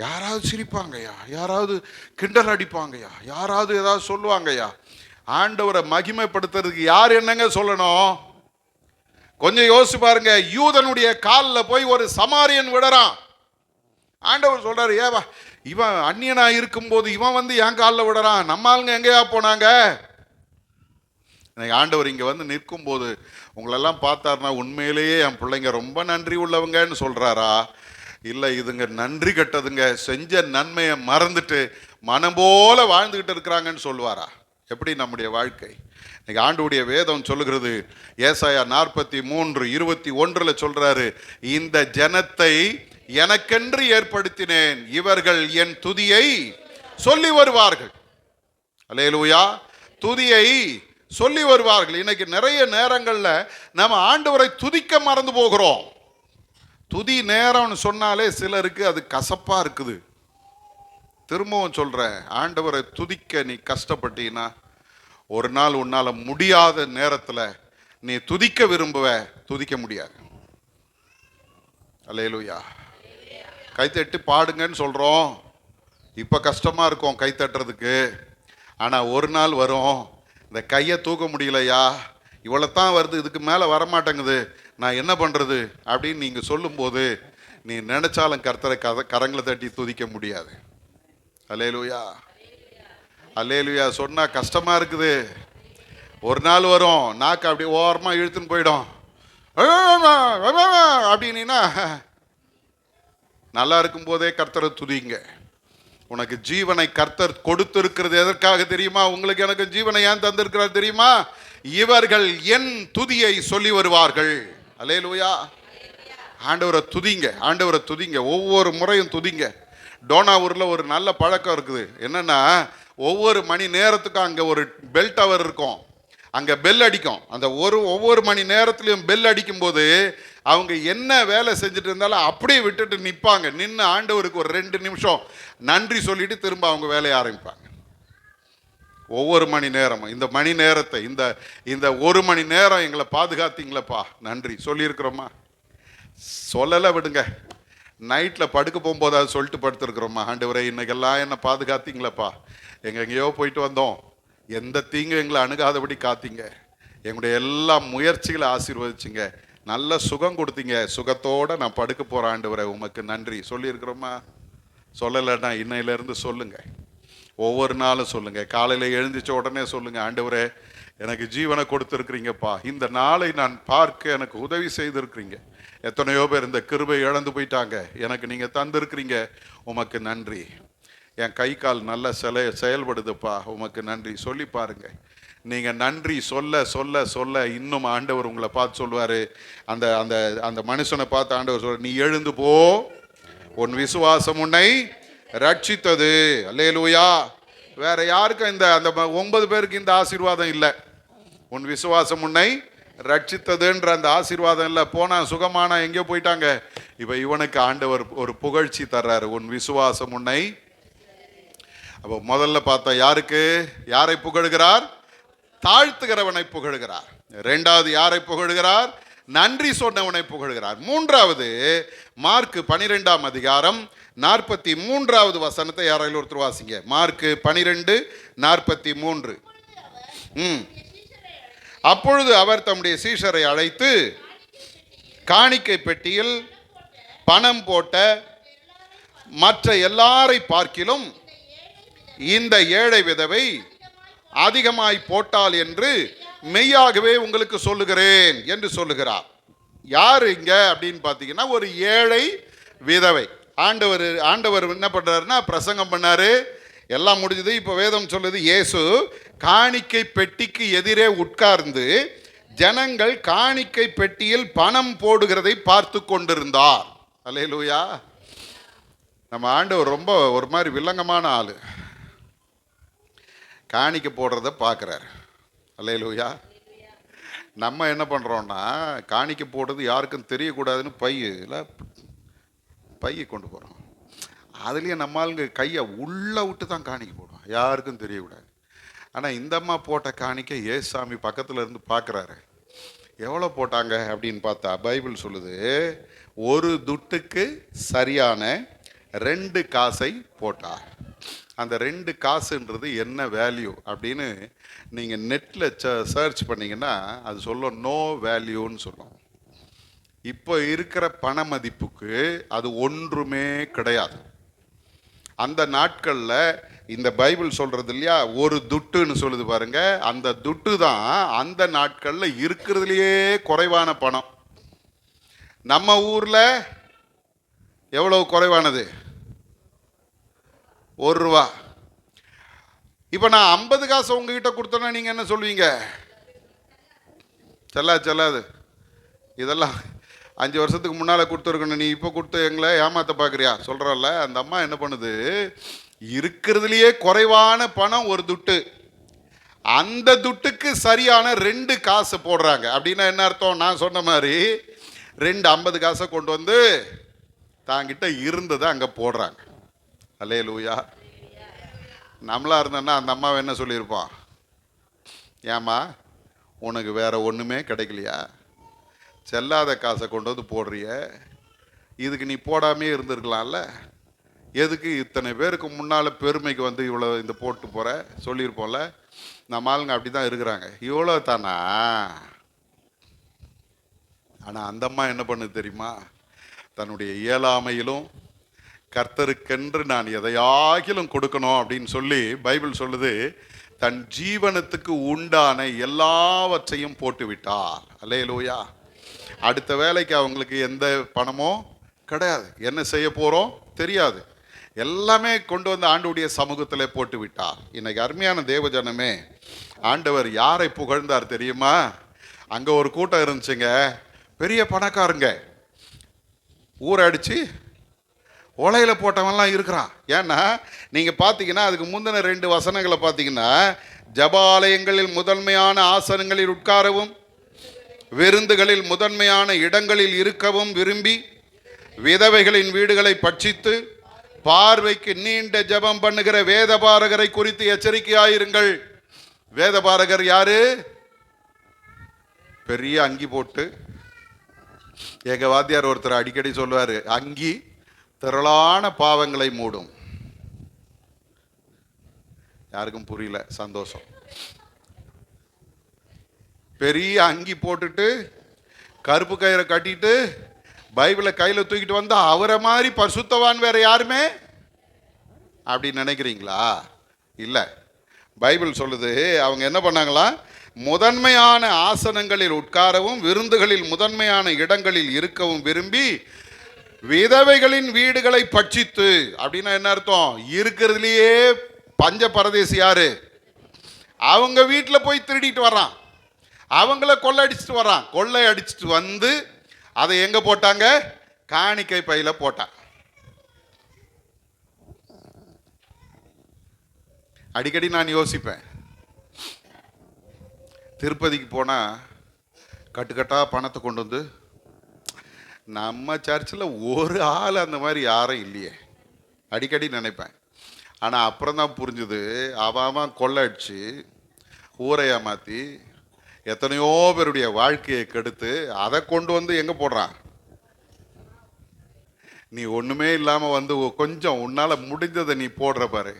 யாராவது சிரிப்பாங்கய்யா, யாராவது கிண்டல் அடிப்பாங்கய்யா, யாராவது ஏதாவது சொல்லுவாங்கய்யா. ஆண்டவரை மகிமைப்படுத்துறதுக்கு யார் என்னங்க சொல்லணும்? கொஞ்சம் யோசிச்சு பாருங்க. யூதனுடைய காலில் போய் ஒரு சமாரியன் விடுறான். ஆண்டவர் சொல்றாரு, ஏவா இவன் அந்நியனா இருக்கும்போது இவன் வந்து என் காலில் விடுறான், நம்ம ஆளுங்க எங்கேயா போனாங்க? எனக்கு ஆண்டவர் இங்கே வந்து நிற்கும் போது உங்களெல்லாம் பார்த்தாருன்னா உண்மையிலேயே என் பிள்ளைங்க ரொம்ப நன்றி உள்ளவங்கன்னு சொல்கிறாரா, இல்லை இதுங்க நன்றி கட்டதுங்க, செஞ்ச நன்மையை மறந்துட்டு மனம் போல வாழ்ந்துக்கிட்டு இருக்கிறாங்கன்னு சொல்லுவாரா? எப்படி நம்முடைய வாழ்க்கை? இன்னைக்கு ஆண்டவருடைய வேதம் சொல்லுகிறது, ஏசாயா 43:21 சொல்றாரு, இந்த ஜனத்தை எனக்கென்று ஏற்படுத்தினேன், இவர்கள் என் துதியை சொல்லி வருவார்கள். அல்லேலூயா. துதியை சொல்லி வருவார்கள். இன்னைக்கு நிறைய நேரங்கள்ல நம்ம ஆண்டவரை துதிக்க மறந்து போகிறோம். துதி நேரம்னு சொன்னாலே சிலருக்கு அது கசப்பா இருக்குது. திரும்பவும் சொல்றேன், ஆண்டவரை துதிக்க நீ கஷ்டப்பட்டீன்னா ஒரு நாள் உன்னால முடியாத நேரத்துல நீ துதிக்க விரும்புவ, துதிக்க முடியாது. அல்லேலூயா. கைத்தட்டி பாடுங்கன்னு சொல்றோம். இப்ப கஷ்டமா இருக்கும் கைத்தட்டுறதுக்கு. ஆனா ஒரு நாள் வரும், இந்த கையை தூக்க முடியலையா, இவ்வளவுதான் வருது, இதுக்கு மேல வரமாட்டேங்குது, நான் என்ன பண்றது அப்படின்னு நீங்க சொல்லும்போது நீ நினைச்சாலும் கர்த்தரை கரங்களை தட்டி துதிக்க முடியாது. அல்லேலூயா. அல்லேலூயா. சொன்னா கஷ்டமா இருக்குது. ஒரு நாள் வரும், நாக்கு அப்படி ஓரமா இழுத்துன்னு போயிடும். அப்படின்னா நல்லா இருக்கும் போதே கர்த்தரை துதிங்க. உனக்கு ஜீவனை கர்த்தர் கொடுத்திருக்கிறது எதற்காக தெரியுமா? உங்களுக்கு எனக்கு ஜீவனை ஏன் தந்திருக்கிறார் தெரியுமா? இவர்கள் என் துதியை சொல்லி வருவார்கள். அல்லேலூயா. ஆண்டவரை துதிங்க, ஆண்டவரை துதிங்க, ஒவ்வொரு முறையும் துதிங்க. டோனாவூரில் ஒரு நல்ல பழக்கம் இருக்குது. என்னன்னா, ஒவ்வொரு மணி நேரத்துக்கும் அங்கே ஒரு பெல் டவர் இருக்கும், அங்கே பெல் அடிக்கும். அந்த ஒவ்வொரு மணி நேரத்துலையும் பெல் அடிக்கும் போது அவங்க என்ன வேலை செஞ்சுட்டு இருந்தாலும் அப்படியே விட்டுட்டு நிற்பாங்க. நின்று ஆண்டவருக்கு ஒரு 2 நிமிஷம் நன்றி சொல்லிட்டு திரும்ப அவங்க வேலையை ஆரம்பிப்பாங்க. ஒவ்வொரு மணி நேரமும் இந்த மணி நேரத்தை இந்த 1 மணி நேரம் எங்களை பாதுகாத்தீங்களப்பா, நன்றி சொல்லியிருக்கிறோமா? சொல்லலை விடுங்க, நைட்டில் படுக்க போகும்போது அதை சொல்லிட்டு படுத்துருக்குறோமா, ஆண்டவரே இன்னைக்கெல்லாம் என்னை பாதுகாத்தீங்களப்பா, எங்கெங்கேயோ போயிட்டு வந்தோம், எந்த தீங்கும் எங்களை அணுகாதபடி காத்தீங்க, எங்களுடைய எல்லா முயற்சிகளை ஆசீர்வதிச்சிங்க, நல்ல சுகம் கொடுத்தீங்க, சுகத்தோடு நான் படுக்க போகிறேன் ஆண்டவரே உமக்கு நன்றி சொல்லியிருக்கிறோமா? சொல்லலைன்னா இன்னையிலேருந்து சொல்லுங்க, ஒவ்வொரு நாளும் சொல்லுங்க. காலையில் எழுந்திரிச்ச உடனே சொல்லுங்க, ஆண்டவரே எனக்கு ஜீவனை கொடுத்துருக்குறீங்கப்பா, இந்த நாளை நான் பார்க்க எனக்கு உதவி செய்திருக்கிறீங்க. எத்தனையோ பேர் இந்த கிருபை இழந்து போயிட்டாங்க, எனக்கு நீங்கள் தந்திருக்கிறீங்க, உமக்கு நன்றி. என் கை கால் நல்ல செயல்படுதுப்பா, உமக்கு நன்றி சொல்லி பாருங்க. நீங்கள் நன்றி சொல்ல சொல்ல சொல்ல இன்னும் ஆண்டவர் உங்களை பார்த்து சொல்லுவார். அந்த அந்த அந்த மனுஷனை பார்த்து ஆண்டவர் சொல்ற, நீ எழுந்து போ, உன் விசுவாசம் உன்னை ரட்சித்தது. அல்லேலூயா. வேற யாருக்கும் அந்த 9 பேருக்கு இந்த ஆசீர்வாதம் இல்லை. உன் விசுவாசம் உன்னை ரட்சித்ததுன்ற அந்த ஆசீர்வாதம் இல்லை. போனா சுகமானா எங்கேயோ போயிட்டாங்க. இப்போ இவனுக்கு ஆண்டவர் ஒரு புகழ்ச்சி தர்றாரு, உன் விசுவாசம் உன்னை. அப்போ முதல்ல பார்த்தா யாரை புகழ்கிறார்? தாழ்த்துகிறவனை புகழ்கிறார். 2வது யாரை புகழ்கிறார்? நன்றி சொன்னவனை புகழ்கிறார். 3வது மார்க் 12ஆம் அதிகாரம் 43வது வசனத்தை யாராலும் ஒருத்தர் வாசிங்க. மார்க் 12:43. அப்பொழுது அவர் தம்முடைய சீஷரை அழைத்து காணிக்கை பெட்டியில் பணம் போட்ட மற்ற எல்லாரை பார்க்கிலும் இந்த ஏழை விதவை அதிகமாய் போட்டாள் என்று மெய்யாகவே உங்களுக்கு சொல்லுகிறேன் என்று சொல்லுகிறார். யார் இங்க அப்படின்னு பார்த்தீங்கன்னா ஒரு ஏழை விதவை. ஆண்டவர் என்ன பண்றாருன்னா பிரசங்கம் பண்ணாரு, எல்லாம் முடிஞ்சது. இப்போ வேதம் சொல்லுது, இயேசு காணிக்கை பெட்டிக்கு எதிரே உட்கார்ந்து ஜனங்கள் காணிக்கை பெட்டியில் பணம் போடுகிறதை பார்த்து கொண்டிருந்தார். அல்லேலூயா. நம்ம ஆண்டவர் ரொம்ப ஒரு மாதிரி வில்லங்கமான ஆளு, காணிக்கை போடுறத பார்க்குறாரு. அல்லேலூயா. நம்ம என்ன பண்ணுறோன்னா, காணிக்கை போடுறது யாருக்கும் தெரியக்கூடாதுன்னு பையை கொண்டு போகிறோம். அதுலேயே நம்ம ஆளுங்க கையை உள்ளே விட்டு தான் காணிக்கை போடுவோம், யாருக்கும் தெரியக்கூடாது. ஆனால் இந்த அம்மா போட்ட காணிக்கை ஏசாமி பக்கத்தில் இருந்து பார்க்குறாரு. எவ்வளோ போட்டாங்க அப்படின்னு பார்த்தா பைபிள் சொல்லுது, 1 துட்டுக்கு சரியான 2 காசை போட்டார். அந்த 2 காசுன்றது என்ன வேல்யூ அப்படின்னு நீங்கள் நெட்டில் சர்ச் பண்ணிங்கன்னா அது சொல்லும், நோ வேல்யூன்னு சொல்லும். இப்போ இருக்கிற பண மதிப்புக்கு அது ஒன்றுமே கிடையாது. அந்த நாட்களில் இந்த பைபிள் சொல்கிறது இல்லையா, 1 துட்டுன்னு சொல்லுது பாருங்க, அந்த துட்டு தான் அந்த நாட்களில் இருக்கிறதுலையே குறைவான பணம். நம்ம ஊரில் எவ்வளவு குறைவானது? 1 ரூபா. இப்போ நான் 50 காசு உங்ககிட்ட கொடுத்தோன்னா நீங்கள் என்ன சொல்வீங்க? செல்லாது, இதெல்லாம் 5 வருஷத்துக்கு முன்னால் கொடுத்துருக்கணும், நீ இப்போ கொடுத்து எங்களை ஏமாற்ற பார்க்குறியா சொல்கிறல்ல. அந்த அம்மா என்ன பண்ணுது, இருக்கிறதுலையே குறைவான பணம் 1 துட்டு, அந்த துட்டுக்கு சரியான 2 காசு போடுறாங்க. அப்படின்னா என்ன அர்த்தம்? நான் சொன்ன மாதிரி 2 50 காசை கொண்டு வந்து தாங்கிட்ட இருந்ததை அங்கே போடுறாங்க. அல்லேலூயா. நம்மளா இருந்தோன்னா அந்த அம்மாவை என்ன சொல்லியிருப்போம்? ஏம்மா உனக்கு வேற ஒன்றுமே கிடைக்கலையா? செல்லாத காசை கொண்டு வந்து போடுறிய, இதுக்கு நீ போடாமே இருந்திருக்கலாம்ல, எதுக்கு இத்தனை பேருக்கு முன்னால் பெருமைக்கு வந்து இவ்வளோ இந்த போட்டு போகிற சொல்லியிருப்போம்ல. நம்ம ஆளுங்க அப்படி தான் இருக்கிறாங்க. இவ்வளோ தானா? ஆனால் அந்த அம்மா என்ன பண்ணுது தெரியுமா? தன்னுடைய இயலாமையிலும் கர்த்தருக்கென்று நான் எதையாகிலும் கொடுக்கணும் அப்படின்னு சொல்லி பைபிள் சொல்லுது, தன் ஜீவனத்துக்கு உண்டான எல்லாவற்றையும் போட்டு விட்டார். அல்லேலூயா. அடுத்த வேலைக்கு அவங்களுக்கு எந்த பணமோ கிடையாது, என்ன செய்ய போகிறோம் தெரியாது, எல்லாமே கொண்டு வந்து ஆண்டவருடைய சமூகத்தில் போட்டு விட்டார். இன்னைக்கு அருமையான தேவஜனமே, ஆண்டவர் யாரை புகழ்ந்தார் தெரியுமா? அங்கே ஒரு கூட்டம் இருந்துச்சுங்க, பெரிய பணக்காரங்க, ஊரை அடித்து ஒலையில் போட்டவன்லாம் இருக்கிறான். ஏன்னா நீங்கள் பார்த்தீங்கன்னா அதுக்கு முந்தின 2 வசனங்களை பார்த்தீங்கன்னா, ஜபாலயங்களில் முதன்மையான ஆசனங்களில் உட்காரவும் விருந்துகளில் முதன்மையான இடங்களில் இருக்கவும் விரும்பி விதவைகளின் வீடுகளை பட்சித்து பார்வைக்கு நீண்ட ஜபம் பண்ணுகிற வேதபாரகரை குறித்து எச்சரிக்கையாயிருங்கள். வேதபாரகர் யாரு? பெரிய அங்கி போட்டு, எங்க வாத்தியார் ஒருத்தர் அடிக்கடி சொல்லுவாரு, அங்கி திரளான பாவங்களை மூடும். யாருக்கும் புரியல, சந்தோஷம். பெரிய அங்கி போட்டுட்டு கருப்பு கயிறை கட்டிட்டு பைபிளை கையில் தூக்கிட்டு வந்தா அவரை மாதிரி பரிசுத்தவான் வேற யாருமே அப்படி நினைக்கிறீங்களா? இல்லை. பைபிள் சொல்லுது, அவங்க என்ன பண்ணாங்களா? முதன்மையான ஆசனங்களில் உட்காரவும் விருந்துகளில் முதன்மையான இடங்களில் இருக்கவும் விரும்பி விதவைகளின் வீடுகளை பட்சித்து. அப்படின்னா என்ன அர்த்தம்? இருக்கிறதுலையே பஞ்ச பரதேசி யாரு? அவங்க வீட்டில் போய் திருடிட்டு வர்றான், அவங்கள கொள்ளை அடிச்சுட்டு வர்றான். கொள்ளை அடிச்சுட்டு வந்து அதை எங்க போட்டாங்க? காணிக்கை பையில போட்டான். அடிக்கடி நான் யோசிப்பேன், திருப்பதிக்கு போனா கட்டுக்கட்டா பணத்தை கொண்டு வந்து, நம்ம சர்ச்சில் ஒரு ஆள் அந்த மாதிரி யாரும் இல்லையே, அடிக்கடி நினைப்பேன். ஆனால் அப்புறம் தான் புரிஞ்சுது, அவன் கொள்ளை அடிச்சு ஊரை ஏமாற்றி எத்தனையோ பேருடைய வாழ்க்கையை கெடுத்து அதை கொண்டு வந்து எங்கே போடுறான்? நீ ஒன்றுமே இல்லாமல் வந்து கொஞ்சம் உன்னால் முடிஞ்சதை நீ போடுற பாரு,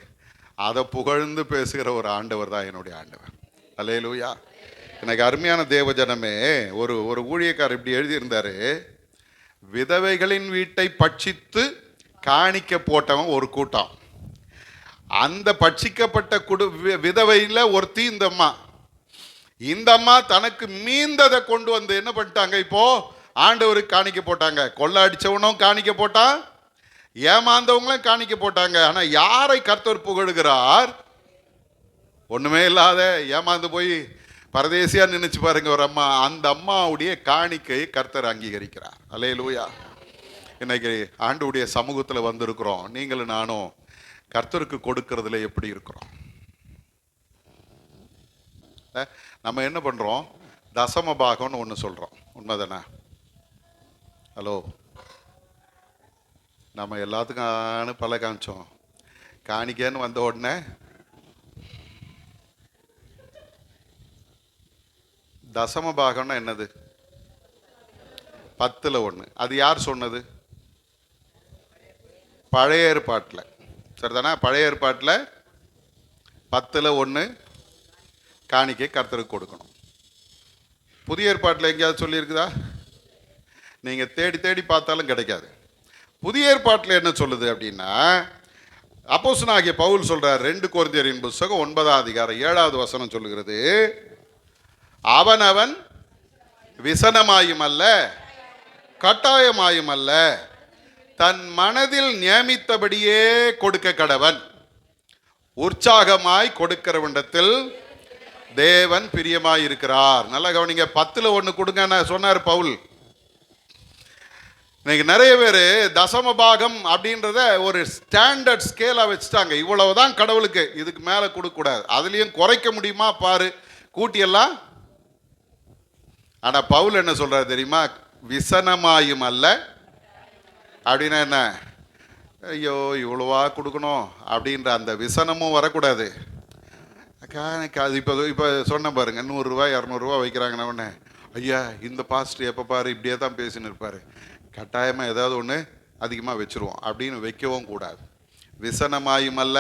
அதை புகழ்ந்து பேசுகிற ஒரு ஆண்டவர் தான் என்னுடைய ஆண்டவர். அல்லேலூயா. எனக்கு அருமையான தேவஜனமே, ஒரு ஒரு ஊழியக்காரர் இப்படி எழுதியிருந்தாரு, விதவைகளின் வீட்டை பட்சித்து காணிக்க போட்டவன் ஒரு கூட்டம். அந்த பட்சிக்கப்பட்ட விதவையில் ஒருத்தி இந்த அம்மா தனக்கு மீந்ததை கொண்டு வந்து என்ன பண்ணிட்டாங்க? இப்போ ஆண்டவருக்கு காணிக்க போட்டாங்க. கொள்ளை அடிச்சவனும் காணிக்க போட்டான், ஏமாந்தவங்களும் காணிக்க போட்டாங்க. ஆனால் யாரை கர்த்தர் புகழுகிறார்? ஒண்ணுமே இல்லாத ஏமாந்து போய் பரதேசியா நினைச்சு பாருங்க ஒரு அம்மா, அந்த அம்மாவுடைய காணிக்கையை கர்த்தர் அங்கீகரிக்கிறார். அல்லேலூயா. இன்னைக்கு ஆண்டவருடைய சமூகத்தில் வந்திருக்கிறோம். நீங்களும் நானும் கர்த்தருக்கு கொடுக்கறதுல எப்படி இருக்கிறோம்? நம்ம என்ன பண்றோம்? தசம பாகம்னு ஒன்று சொல்றோம், உண்மைதானே? ஹலோ, நம்ம எல்லாத்துக்கும் பல காமிச்சோம். காணிக்கன்னு வந்த உடனே தசம பாகம்னா என்னது? 10ல் 1. அது யார் சொன்னது? பழைய ஏற்பாட்டில், சரிதானே? பழைய ஏற்பாட்டில் 10ல் 1 காணிக்கை கர்த்தருக்கு கொடுக்கணும். புதிய ஏற்பாட்டில் எங்கேயாவது சொல்லியிருக்குதா? நீங்கள் தேடி தேடி பார்த்தாலும் கிடைக்காது. புதிய ஏற்பாட்டில் என்ன சொல்லுது அப்படின்னா, அப்போஸ்தலனாகிய பவுல் சொல்றார், 2 கொரிந்தியரின் புத்தகம் 9ஆம் அதிகாரம் 7வது வசனம் சொல்லுகிறது, அவனவன் விசனமாயும் அல்ல கட்டாயமாயும் அல்ல தன் மனதில் நியமித்தபடியே கொடுக்க கடவன், உற்சாகமாய் கொடுக்கிறவனிடத்தில் தேவன் பிரியமாய் இருக்கிறார். நல்லா கவனிங்க, 10ல் 1 கொடுங்க சொன்னார் பவுல். இன்னைக்கு நிறைய பேர் தசம பாகம் அப்படின்றத ஒரு ஸ்டாண்டர்ட் ஸ்கேலா வச்சுட்டாங்க. இவ்வளவுதான் கடவுளுக்கு, இதுக்கு மேல கொடுக்க கூடாது. அதுலயும் குறைக்க முடியுமா பாரு, கூட்டியெல்லாம். ஆனா பவுல் என்ன சொல்றாரு தெரியுமா? விசனமாயும் அல்ல அப்படின்னா என்ன? ஐயோ இவ்வளோவா கொடுக்கணும் அப்படின்ற அந்த விசனமும் வரக்கூடாது. அக்கா எனக்கு அது இப்போ சொன்ன பாருங்க, 100 ரூபா 200 ரூபா வைக்கிறாங்கன்னு உடனே, ஐயா இந்த பாஸ்டர் எப்போ பாரு இப்படியே தான் பேசின்னு இருப்பார், கட்டாயமாக ஏதாவது ஒன்று அதிகமாக வச்சுருவோம் அப்படின்னு வைக்கவும் கூடாது. விசனமாயும் அல்ல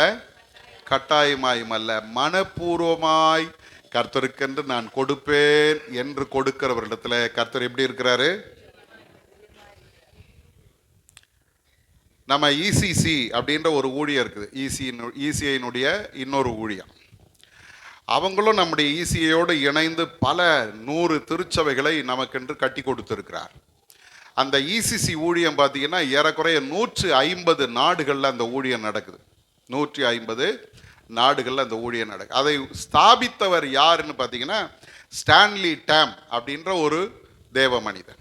கட்டாயமாயும் அல்ல, மனப்பூர்வமாய் கர்த்தருக்கென்று நான் கொடுப்பேன் என்று கொடுக்கிறவரிடத்துல கர்த்தர் எப்படி இருக்கிறாரு? நம்ம இசிசி அப்படின்ற ஒரு ஊழியம் இருக்குது, இசிஐனுடைய இன்னொரு ஊழியம். அவங்களும் நம்முடைய இசிஐயோடு இணைந்து பல 100 திருச்சபைகளை நமக்கென்று கட்டி கொடுத்திருக்கிறார். அந்த இசிசி ஊழியம் பார்த்தீங்கன்னா ஏறக்குறைய 150 நாடுகளில் அந்த ஊழியம் நடக்குது. 150 நாடுகளில் அந்த ஊழியம் நடக்குது. அதை ஸ்தாபித்தவர் யாருன்னு பார்த்தீங்கன்னா ஸ்டான்லி டேம் அப்படின்ற ஒரு தேவ மனிதன்.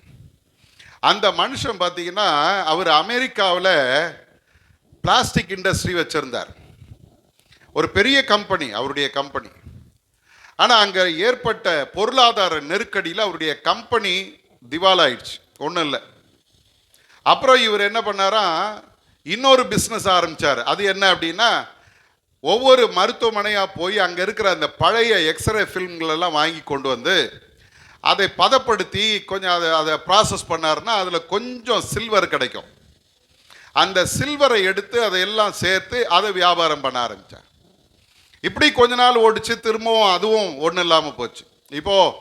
அந்த மனுஷன் பார்த்தீங்கன்னா அவர் அமெரிக்காவில் பிளாஸ்டிக் இண்டஸ்ட்ரி வச்சிருந்தார், ஒரு பெரிய கம்பெனி அவருடைய கம்பெனி. ஆனால் அங்கே ஏற்பட்ட பொருளாதார நெருக்கடியில் அவருடைய கம்பெனி திவாலாயிடுச்சு, ஒன்றும் இல்லை. அப்புறம் இவர் என்ன பண்ணாரா, இன்னொரு பிஸ்னஸ் ஆரம்பித்தார். அது என்ன அப்படின்னா, ஒவ்வொரு மருத்துவமனையாக போய் அங்கே இருக்கிற அந்த பழைய எக்ஸ்ரே ஃபில்ம்களெல்லாம் வாங்கி கொண்டு வந்து அதை பதப்படுத்தி கொஞ்சம் அதை ப்ராசஸ் பண்ணாருன்னா அதில் கொஞ்சம் சில்வர் கிடைக்கும். அந்த சில்வரை எடுத்து அதையெல்லாம் சேர்த்து அதை வியாபாரம் பண்ண ஆரம்பித்தார். இப்படி கொஞ்ச நாள் ஓடிச்சு, திரும்பவும் அதுவும் ஒன்றும் இல்லாமல் போச்சு. இப்போது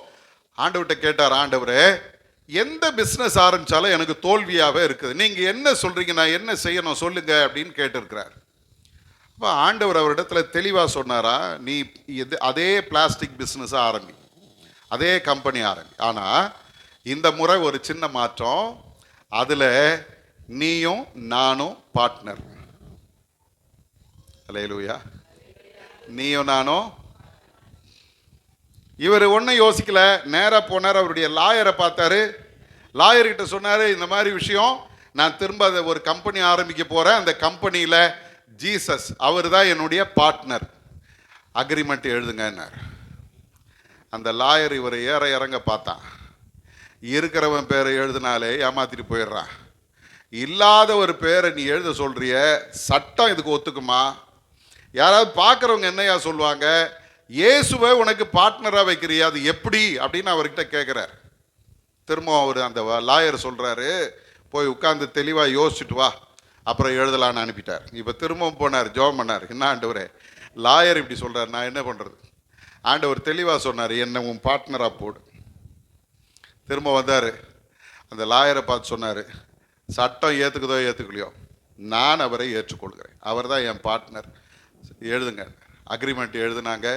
ஆண்டவர்கிட்ட கேட்டார், ஆண்டவரே எந்த பிஸ்னஸ் ஆரம்பித்தாலும் எனக்கு தோல்வியாகவே இருக்குது, நீங்கள் என்ன சொல்கிறீங்க, நான் என்ன செய்யணும் சொல்லுங்க அப்படின்னு கேட்டிருக்கிறார். அப்போ ஆண்டவர் அவரிடத்துல தெளிவாக சொன்னாரா, நீ அதே பிளாஸ்டிக் பிஸ்னஸை ஆரம்பி, அதே கம்பெனி ஆரம்பி. ஆனால் இந்த முறை ஒரு சின்ன மாற்றம், அதில் நீயும் நானும் பார்ட்னர். அல்லேலூயா. நீயும் நானும். இவர் ஒன்றும் யோசிக்கல, நேராக போனார், அவருடைய லாயரை பார்த்தாரு. லாயர்கிட்ட சொன்னார், இந்த மாதிரி விஷயம், நான் திரும்ப அதை ஒரு கம்பெனி ஆரம்பிக்க போகிறேன், அந்த கம்பெனியில் ஜீசஸ் அவர் தான் என்னுடைய பார்ட்னர், அக்ரிமெண்ட் எழுதுங்கன்னார். அந்த லாயர் இவரை ஏற இறங்க பார்த்தான். இருக்கிறவன் பேரை எழுதினாலே ஏமாத்திட்டு போயிடுறான், இல்லாத ஒரு பேரை நீ எழுத சொல்றிய, சட்டம் இதுக்கு ஒத்துக்குமா? யாராவது பார்க்குறவங்க என்னையா சொல்லுவாங்க, இயேசுவை உனக்கு பார்ட்னராக வைக்கிறியா, அது எப்படி அப்படின்னு அவர்கிட்ட கேட்குறார். திரும்ப அவர் அந்த லாயர் சொல்கிறாரு, போய் உட்காந்து தெளிவாக யோசிச்சுட்டு வா, அப்புறம் எழுதலான்னு அனுப்பிட்டார். இப்போ திரும்பவும் போனார், ஜெபம் பண்ணார். என்ன ஆண்டவரே, லாயர் இப்படி சொல்கிறார், நான் என்ன பண்ணுறது? ஆண்டவர் தெளிவாக சொன்னார், என்ன உன் பார்ட்னராக போடு. திரும்ப வந்தார், அந்த லாயரை பார்த்து சொன்னார், சட்டம் ஏற்றுக்குதோ ஏற்றுக்கலையோ நான் அவரை ஏற்றுக்கொள்கிறேன், அவர் தான் என் பார்ட்னர், எழுதுங்க. அக்ரிமெண்ட் எழுதுனாங்க,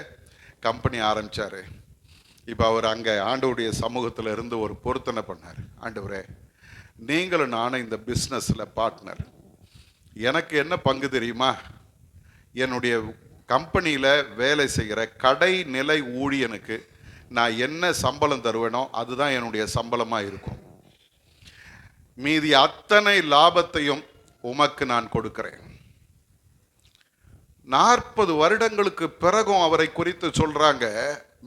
கம்பெனி ஆரம்பித்தார். இப்போ அவர் அங்கே ஆண்டவருடைய சமூகத்தில் இருந்து ஒரு பொருத்தனை பண்ணார். ஆண்டவரே, நீங்களும் நானும் இந்த பிஸ்னஸில் பார்ட்னர், எனக்கு என்ன பங்கு தெரியுமா? என்னுடைய கம்பெனியில் வேலை செய்கிற கடைநிலை ஊழியனுக்கு நான் என்ன சம்பளம் தருவேனோ அதுதான் என்னுடைய சம்பளமாக இருக்கும், மீதி அத்தனை லாபத்தையும் உமக்கு நான் கொடுக்கிறேன். 40 வருடங்களுக்கு பிறகும் அவரை குறித்து சொல்கிறாங்க.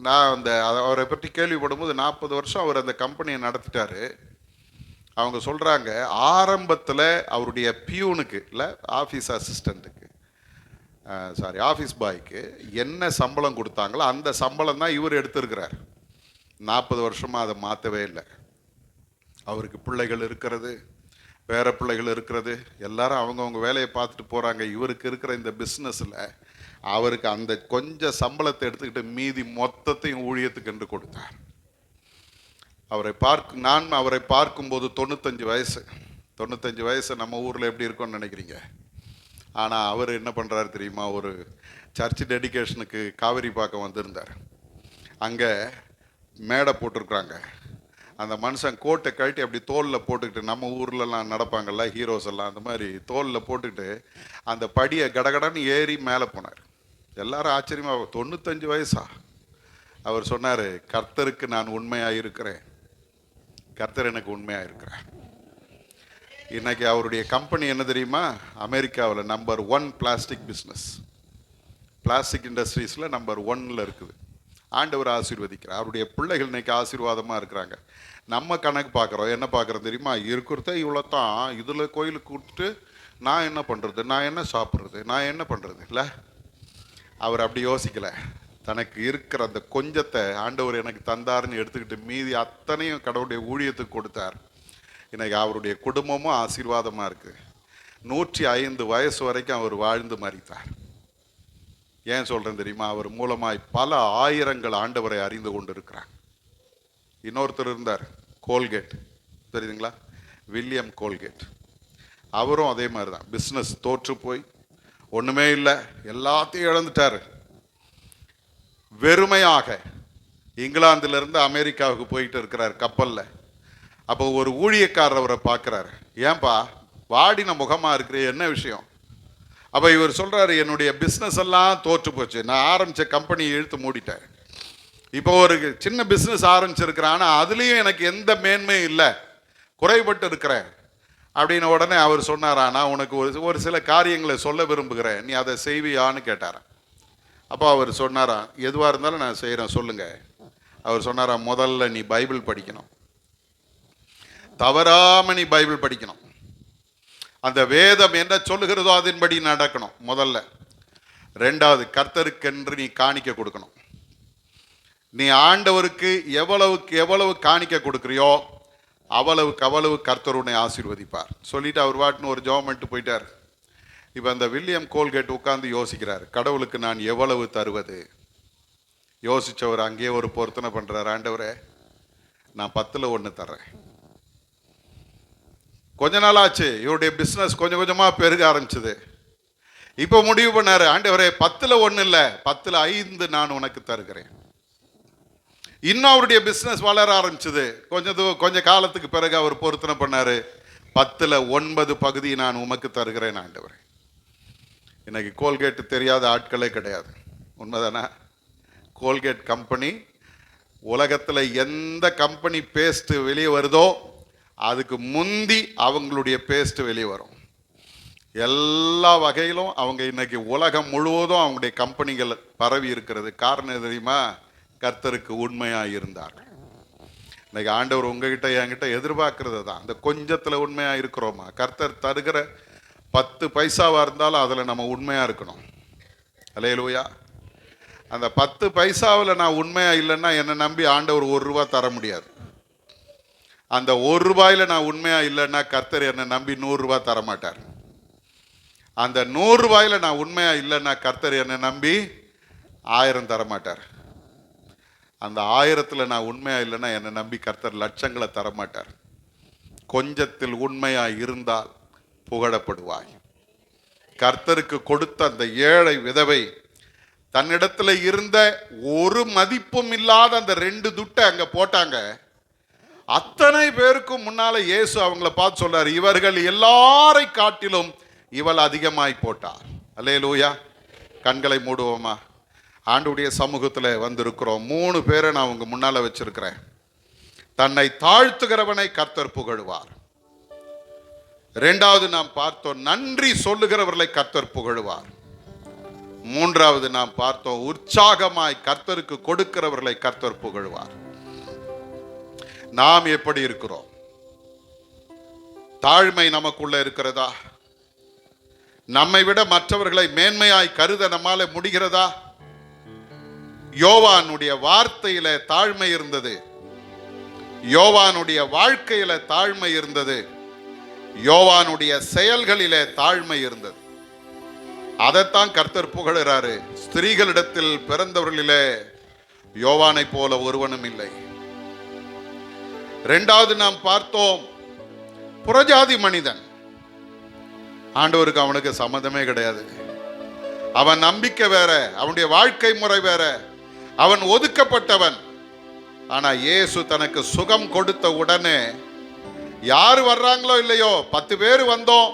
நான் அந்த அவரை பற்றி கேள்விப்படும் போது 40 வருஷம் அவர் அந்த கம்பெனியை நடத்திட்டாரு. அவங்க சொல்கிறாங்க, ஆரம்பத்தில் அவருடைய பியூனுக்கு இல்லை, ஆஃபீஸ் அசிஸ்டண்ட்டுக்கு, ஆஃபீஸ் பாய்க்கு என்ன சம்பளம் கொடுத்தாங்களோ அந்த சம்பளம் தான் இவர் எடுத்திருக்கிறார். 40 வருஷமாக அதை மாற்றவே இல்லை. அவருக்கு பிள்ளைகள் இருக்கிறது, பேர பிள்ளைகள் இருக்கிறது, எல்லாரும் அவங்கவுங்க வேலையை பார்த்துட்டு போகிறாங்க. இவருக்கு இருக்கிற இந்த பிஸ்னஸில் அவருக்கு அந்த கொஞ்சம் சம்பளத்தை எடுத்துக்கிட்டு மீதி மொத்தத்தையும் ஊழியத்துக்கு என்று கொடுத்தார். நான் அவரை பார்க்கும்போது 95 வயசு. 95 வயசு நம்ம ஊரில் எப்படி இருக்கும்னு நினைக்கிறீங்க? ஆனால் அவர் என்ன பண்ணுறாரு தெரியுமா? ஒரு சர்ச் டெடிகேஷனுக்கு காவேரி பார்க்க வந்திருந்தார். அங்கே மேடை போட்டிருக்குறாங்க. அந்த மனுஷன் கோட்டை கழட்டி அப்படி தோலில் போட்டுக்கிட்டு, நம்ம ஊர்லலாம் நடப்பாங்கள்ல ஹீரோஸ் எல்லாம், அந்த மாதிரி தோலில் போட்டுக்கிட்டு அந்த படியை கடகடன்னு ஏறி மேலே போனார். எல்லாரும் ஆச்சரியமாக, 95 வயசா? அவர் சொன்னார், கர்த்தருக்கு நான் உண்மையாக இருக்கிறேன், கர்த்தர் எனக்கு உண்மையாக இருக்கிறார். இன்னைக்கு அவருடைய கம்பெனி என்ன தெரியுமா? அமெரிக்காவில் நம்பர் 1 பிளாஸ்டிக் பிஸ்னஸ், பிளாஸ்டிக் இண்டஸ்ட்ரீஸில் நம்பர் 1ல் இருக்குது. ஆண்டவர் ஆசீர்வதிக்கிறார். அவருடைய பிள்ளைகள் இன்னைக்கு ஆசீர்வாதமாக இருக்கிறாங்க. நம்ம கணக்கு பார்க்குறோம், என்ன பார்க்குறோம் தெரியுமா? இருக்கிறத இவ்வளோ தான், இதில் கோயிலுக்கு கூப்பிட்டு நான் என்ன பண்ணுறது, நான் என்ன சாப்பிட்றது, நான் என்ன பண்ணுறது இல்லை. அவர் அப்படி யோசிக்கலை. தனக்கு இருக்கிற அந்த கொஞ்சத்தை ஆண்டவர் எனக்கு தந்தாருன்னு எடுத்துக்கிட்டு மீதி அத்தனையும் கடவுளுடைய ஊழியத்துக்கு கொடுத்தார். இன்னைக்கு அவருடைய குடும்பமும் ஆசீர்வாதமாக இருக்குது. 105 வயசு வரைக்கும் அவர் வாழ்ந்து மரித்தார். ஏன் சொல்கிறேன் தெரியுமா? அவர் மூலமாய் பல ஆயிரங்கள் ஆண்டவரை அறிந்து கொண்டு இருக்கிறார். இன்னொருத்தர் இருந்தார், கோல்கேட், தெரியுதுங்களா? William Colgate. அவரும் அதே மாதிரி தான். பிஸ்னஸ் தோற்று போய் ஒன்றுமே இல்லை, எல்லாத்தையும் இழந்துட்டார். வெறுமையாக இங்கிலாந்துலேருந்து அமெரிக்காவுக்கு போயிட்டு இருக்கிறார் கப்பலில். அப்போ ஒரு ஊழியக்காரர் அவரை பார்க்குறாரு. ஏன்பா வாடின முகமாக இருக்கிற, என்ன விஷயம்? அப்போ இவர் சொல்கிறாரு, என்னுடைய பிஸ்னஸ் எல்லாம் தோற்று போச்சு, நான் ஆரம்பித்த கம்பெனியை இழுத்து மூடிட்டேன். இப்போ ஒரு சின்ன பிஸ்னஸ் ஆரம்பிச்சிருக்கிறேன், ஆனால் அதுலேயும் எனக்கு எந்த மேன்மையும் இல்லை, குறைபட்டு இருக்கிறேன் அப்படின்னு. உடனே அவர் சொன்னாரா, நான் உனக்கு ஒரு சில காரியங்களை சொல்ல விரும்புகிறேன், நீ அதை செய்வியான்னு கேட்டாரா. அப்போ அவர் சொன்னாரா, எதுவாக இருந்தாலும் நான் செய்கிறேன், சொல்லுங்கள். அவர் சொன்னாரா, முதல்ல நீ பைபிள் படிக்கணும், தவறாமல் நீ பைபிள் படிக்கணும், அந்த வேதம் என்ன சொல்லுகிறதோ அதன்படி நடக்கணும் முதல்ல. ரெண்டாவது, கர்த்தருக்கென்று நீ காணிக்க கொடுக்கணும். நீ ஆண்டவருக்கு எவ்வளவுக்கு எவ்வளவு காணிக்க கொடுக்குறியோ அவ்வளவுக்கு அவ்வளவு கர்த்தர் உன்னை ஆசீர்வதிப்பார் சொல்லிட்டு அவர் வாட்டுன்னு ஒரு ஜெபம் பண்ணிட்டு போயிட்டார். இப்போ அந்த வில்லியம் கோல்கேட் உட்கார்ந்து யோசிக்கிறார், கடவுளுக்கு நான் எவ்வளவு தருவது? யோசிச்சவர் அங்கேயே ஒரு பொருத்தனை பண்ணுறார், ஆண்டவரே நான் 10ல் 1 தர்றேன். கொஞ்ச நாள் ஆச்சு, இவருடைய பிஸ்னஸ் கொஞ்சம் கொஞ்சமாக பெருக ஆரம்பிச்சது. இப்போ முடிவு பண்ணார், ஆண்டவரே 10ல் 1 இல்லை, 10ல் 5 நான் உனக்கு தருகிறேன். இன்னும் அவருடைய பிஸ்னஸ் வளர ஆரம்பிச்சது. கொஞ்ச காலத்துக்கு பிறகு அவர் பொருத்தனை பண்ணார், 10ல் 9 பகுதி நான் உமக்கு தருகிறேன் ஆண்டவரே. இன்னைக்கு கோல்கேட் தெரியாத ஆட்களே கிடையாது, உண்மைதானே? கோல்கேட் கம்பெனி உலகத்தில் எந்த கம்பெனி பேஸ்ட் வெளியே வருதோ அதுக்கு முந்தி அவங்களுடைய பேஸ்ட் வெளியே வரும். எல்லா வகையிலும் அவங்க இன்னைக்கு உலகம் முழுவதும் அவங்களுடைய கம்பெனிகள் பரவி இருக்கிறது. காரணம் தெரியுமா? கர்த்தருக்கு உண்மையாக இருந்தார்கள். இன்னைக்கு ஆண்டவர் உங்ககிட்ட என்கிட்ட எதிர்பார்க்கறது தான், அந்த கொஞ்சத்தில் உண்மையாக இருக்கிறோமா? கர்த்தர் தருகிற 10 பைசாவாக இருந்தாலும் அதில் நம்ம உண்மையாக இருக்கணும். அல்லேலூயா. அந்த 10 பைசாவில் நான் உண்மையாக இல்லைன்னா என்னை நம்பி ஆண்டவர் 1 ரூபா தர முடியாது. அந்த 1 ரூபாயில் நான் உண்மையாக இல்லைன்னா கர்த்தர் என்னை நம்பி 100 ரூபா தரமாட்டார். அந்த 100 ரூபாயில் நான் உண்மையாக இல்லைன்னா கர்த்தர் என்னை நம்பி 1000 தரமாட்டார். அந்த 1000ல் நான் உண்மையாக இல்லைன்னா என்னை நம்பி கர்த்தர் லட்சங்களை தரமாட்டார். கொஞ்சத்தில் உண்மையாக இருந்தால் புகழப்படுவாய். கர்த்தருக்கு கொடுத்த அந்த ஏழை விதவை தன்னிடத்துல இருந்த ஒரு மதிப்பும் இல்லாத அந்த 2 துட்டை அங்க போட்டாங்க. அத்தனை பேருக்கும் முன்னால இயேசு அவங்கள பார்த்து சொல்றாரு, இவர்கள் எல்லாரை காட்டிலும் இவள் அதிகமாய் போட்டார். அல்லேலூயா. கண்களை மூடுவோமா? ஆண்டவருடைய சமூகத்தில் வந்திருக்கிறோம். 3 பேரை நான் உங்க முன்னால வச்சிருக்கிறேன். தன்னை தாழ்த்துகிறவனை கர்த்தர் புகழுவார். 2வது நாம் பார்த்தோம், நன்றி சொல்லுகிறவர்களை கர்த்தர் புகழுவார். 3வது நாம் பார்த்தோம், உற்சாகமாய் கர்த்தருக்கு கொடுக்கிறவர்களை கர்த்தர் புகழுவார். நாம் எப்படி இருக்கிறோம்? தாழ்மை நமக்குள்ள இருக்கிறதா? நம்மை விட மற்றவர்களை மேன்மையாய் கருத நம்மால முடிகிறதா? யோவானுடைய வார்த்தையில தாழ்மை இருந்தது, யோவானுடைய வாழ்க்கையில தாழ்மை இருந்தது, யோவானுடைய செயல்களிலே தாழ்மை இருந்தது. அதைத்தான் கர்த்தர் புகழுறாரு. ஸ்திரீகளிடத்தில் பிறந்தவர்களிலே யோவானை போல ஒருவனும் இல்லை. 2வது நாம் பார்த்தோம், புறஜாதி மனிதன். ஆண்டவருக்கு அவனுக்கு சம்மந்தமே கிடையாது. அவன் நம்பிக்கை வேற, அவனுடைய வாழ்க்கை முறை வேற, அவன் ஒதுக்கப்பட்டவன். ஆனா இயேசு தனக்கு சுகம் கொடுத்த உடனே யாரு வர்றாங்களோ இல்லையோ, 10 பேர் வந்தோம்,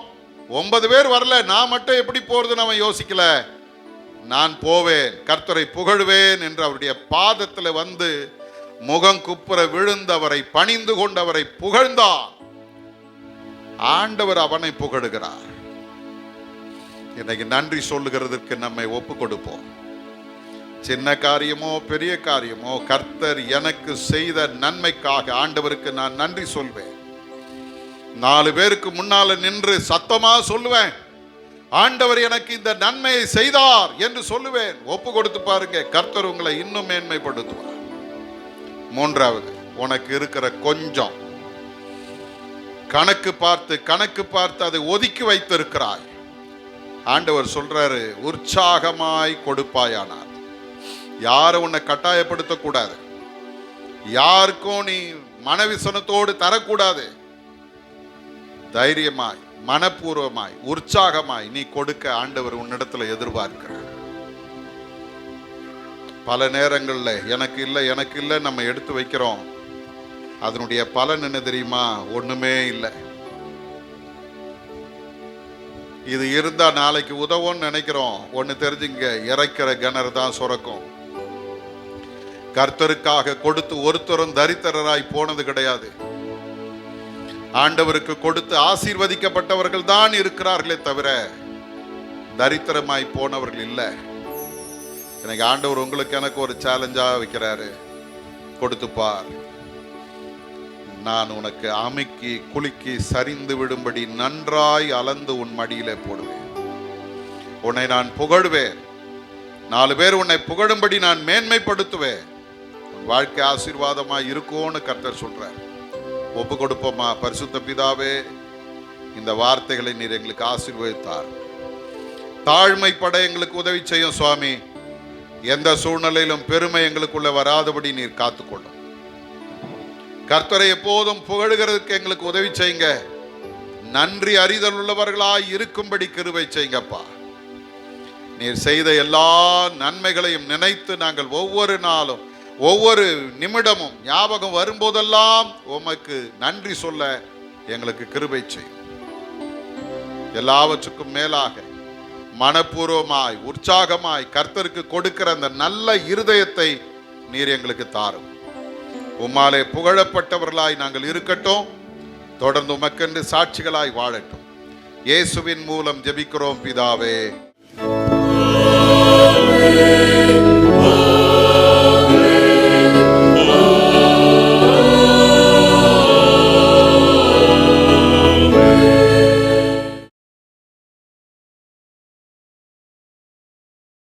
9 பேர் வரல, நான் மட்டும் எப்படி போறதுன்னு அவன் யோசிக்கல. நான் போவேன், கர்த்தரை புகழ்வேன் என்று அவருடைய பாதத்தில் வந்து முகம் குப்புற விழுந்தவரை பணிந்து கொண்டவரை புகழ்ந்தான். ஆண்டவர் அவனை புகழுகிறார். இன்னைக்கு நன்றி சொல்லுகிறதுக்கு நம்மை ஒப்பு கொடுப்போம். சின்ன காரியமோ பெரிய காரியமோ, கர்த்தர் எனக்கு செய்த நன்மைக்காக ஆண்டவருக்கு நான் நன்றி சொல்வேன். 4 பேருக்கு முன்னால நின்று சத்தமா சொல்லுவேன், ஆண்டவர் எனக்கு இந்த நன்மையை செய்தார் என்று சொல்லுவேன். ஒப்பு கொடுத்து பாருங்க, கர்த்தர் உங்களை இன்னும் மேன்மைப்படுத்துவார். 3வது, உனக்கு இருக்கிற கொஞ்சம் கணக்கு பார்த்து அதை ஒதுக்கி வைத்திருக்கிறாய். ஆண்டவர் சொல்றாரு, உற்சாகமாய் கொடுப்பாயானார். யாரும் உன்னை கட்டாயப்படுத்த கூடாது, யாருக்கும் நீ மனவிசனத்தோடு தரக்கூடாது. தைரியமாய், மனப்பூர்வமாய், உற்சாகமாய் நீ கொடுக்க ஆண்டவர் உன்னிடத்துல எதிர்பார்க்கிறார். பல நேரங்கள்ல எனக்கு இல்லை நம்ம எடுத்து வைக்கிறோம். அதனுடைய பலன் என்ன தெரியுமா? ஒண்ணுமே இல்லை. இது இருந்தா நாளைக்கு உதவும்னு நினைக்கிறோம். ஒண்ணு தெரிஞ்சுங்க, இறைக்கிற கிணறு தான் சுரக்கும். கர்த்தருக்காக கொடுத்து ஒருத்தரும் தரித்திரராய் போனது கிடையாது. ஆண்டவருக்கு கொடுத்து ஆசீர்வதிக்கப்பட்டவர்கள் தான் இருக்கிறார்களே தவிர தரித்திரமாய் போனவர்கள் இல்லை. எனக்கு ஆண்டவர் உங்களுக்கு எனக்கு ஒரு சேலஞ்சா வைக்கிறாரு, கொடுத்து பார், நான் உனக்கு அமுக்கி குலுக்கி சரிந்து விடும்படி நன்றாய் அளந்து உன் மடியிலே போடுவேன். உன்னை நான் புகழுவேன். 4 பேர் உன்னை புகழும்படி நான் மேன்மைப்படுத்துவேன். உன் வாழ்க்கை ஆசீர்வாதமாய் இருக்கும்னு கர்த்தர் சொல்றார். ஒப்பு கொடுப்போமா? பரிசுத்த பிதாவே, இந்த வார்த்தைகளை நீர் எங்களுக்கு ஆசீர்வதித்தார். தாழ்மைப்பட எங்களுக்கு உதவி செய்யும் சுவாமி. எந்த சூழ்நிலையிலும் பெருமை எங்களுக்குள்ள வராதபடி நீர் காத்துக்கொள்ளும். கர்த்தரை எப்போதும் புகழுகிறதுக்கு எங்களுக்கு உதவி செய்யுங்க. நன்றி அறிதல் உள்ளவர்களாய் இருக்கும்படி கிருபை செய்யுங்கப்பா. நீர் செய்த எல்லா நன்மைகளையும் நினைத்து நாங்கள் ஒவ்வொரு நாளும் ஒவ்வொரு நிமிடமும் ஞாபகம் வரும்போதெல்லாம் உமக்கு நன்றி சொல்ல எங்களுக்கு கிருபை செய்யும். எல்லாவற்றுக்கும் மேலாக மனப்பூர்வமாய் உற்சாகமாய் கர்த்தருக்கு கொடுக்கிற அந்த நல்ல இருதயத்தை நீர் எங்களுக்கு தாரும். உம்மாலே புகழப்பட்டவர்களாய் நாங்கள் இருக்கட்டும். தொடர்ந்து உமக்கென்று சாட்சிகளாய் வாழட்டும். இயேசுவின் மூலம் ஜெபிக்கிறோம் பிதாவே.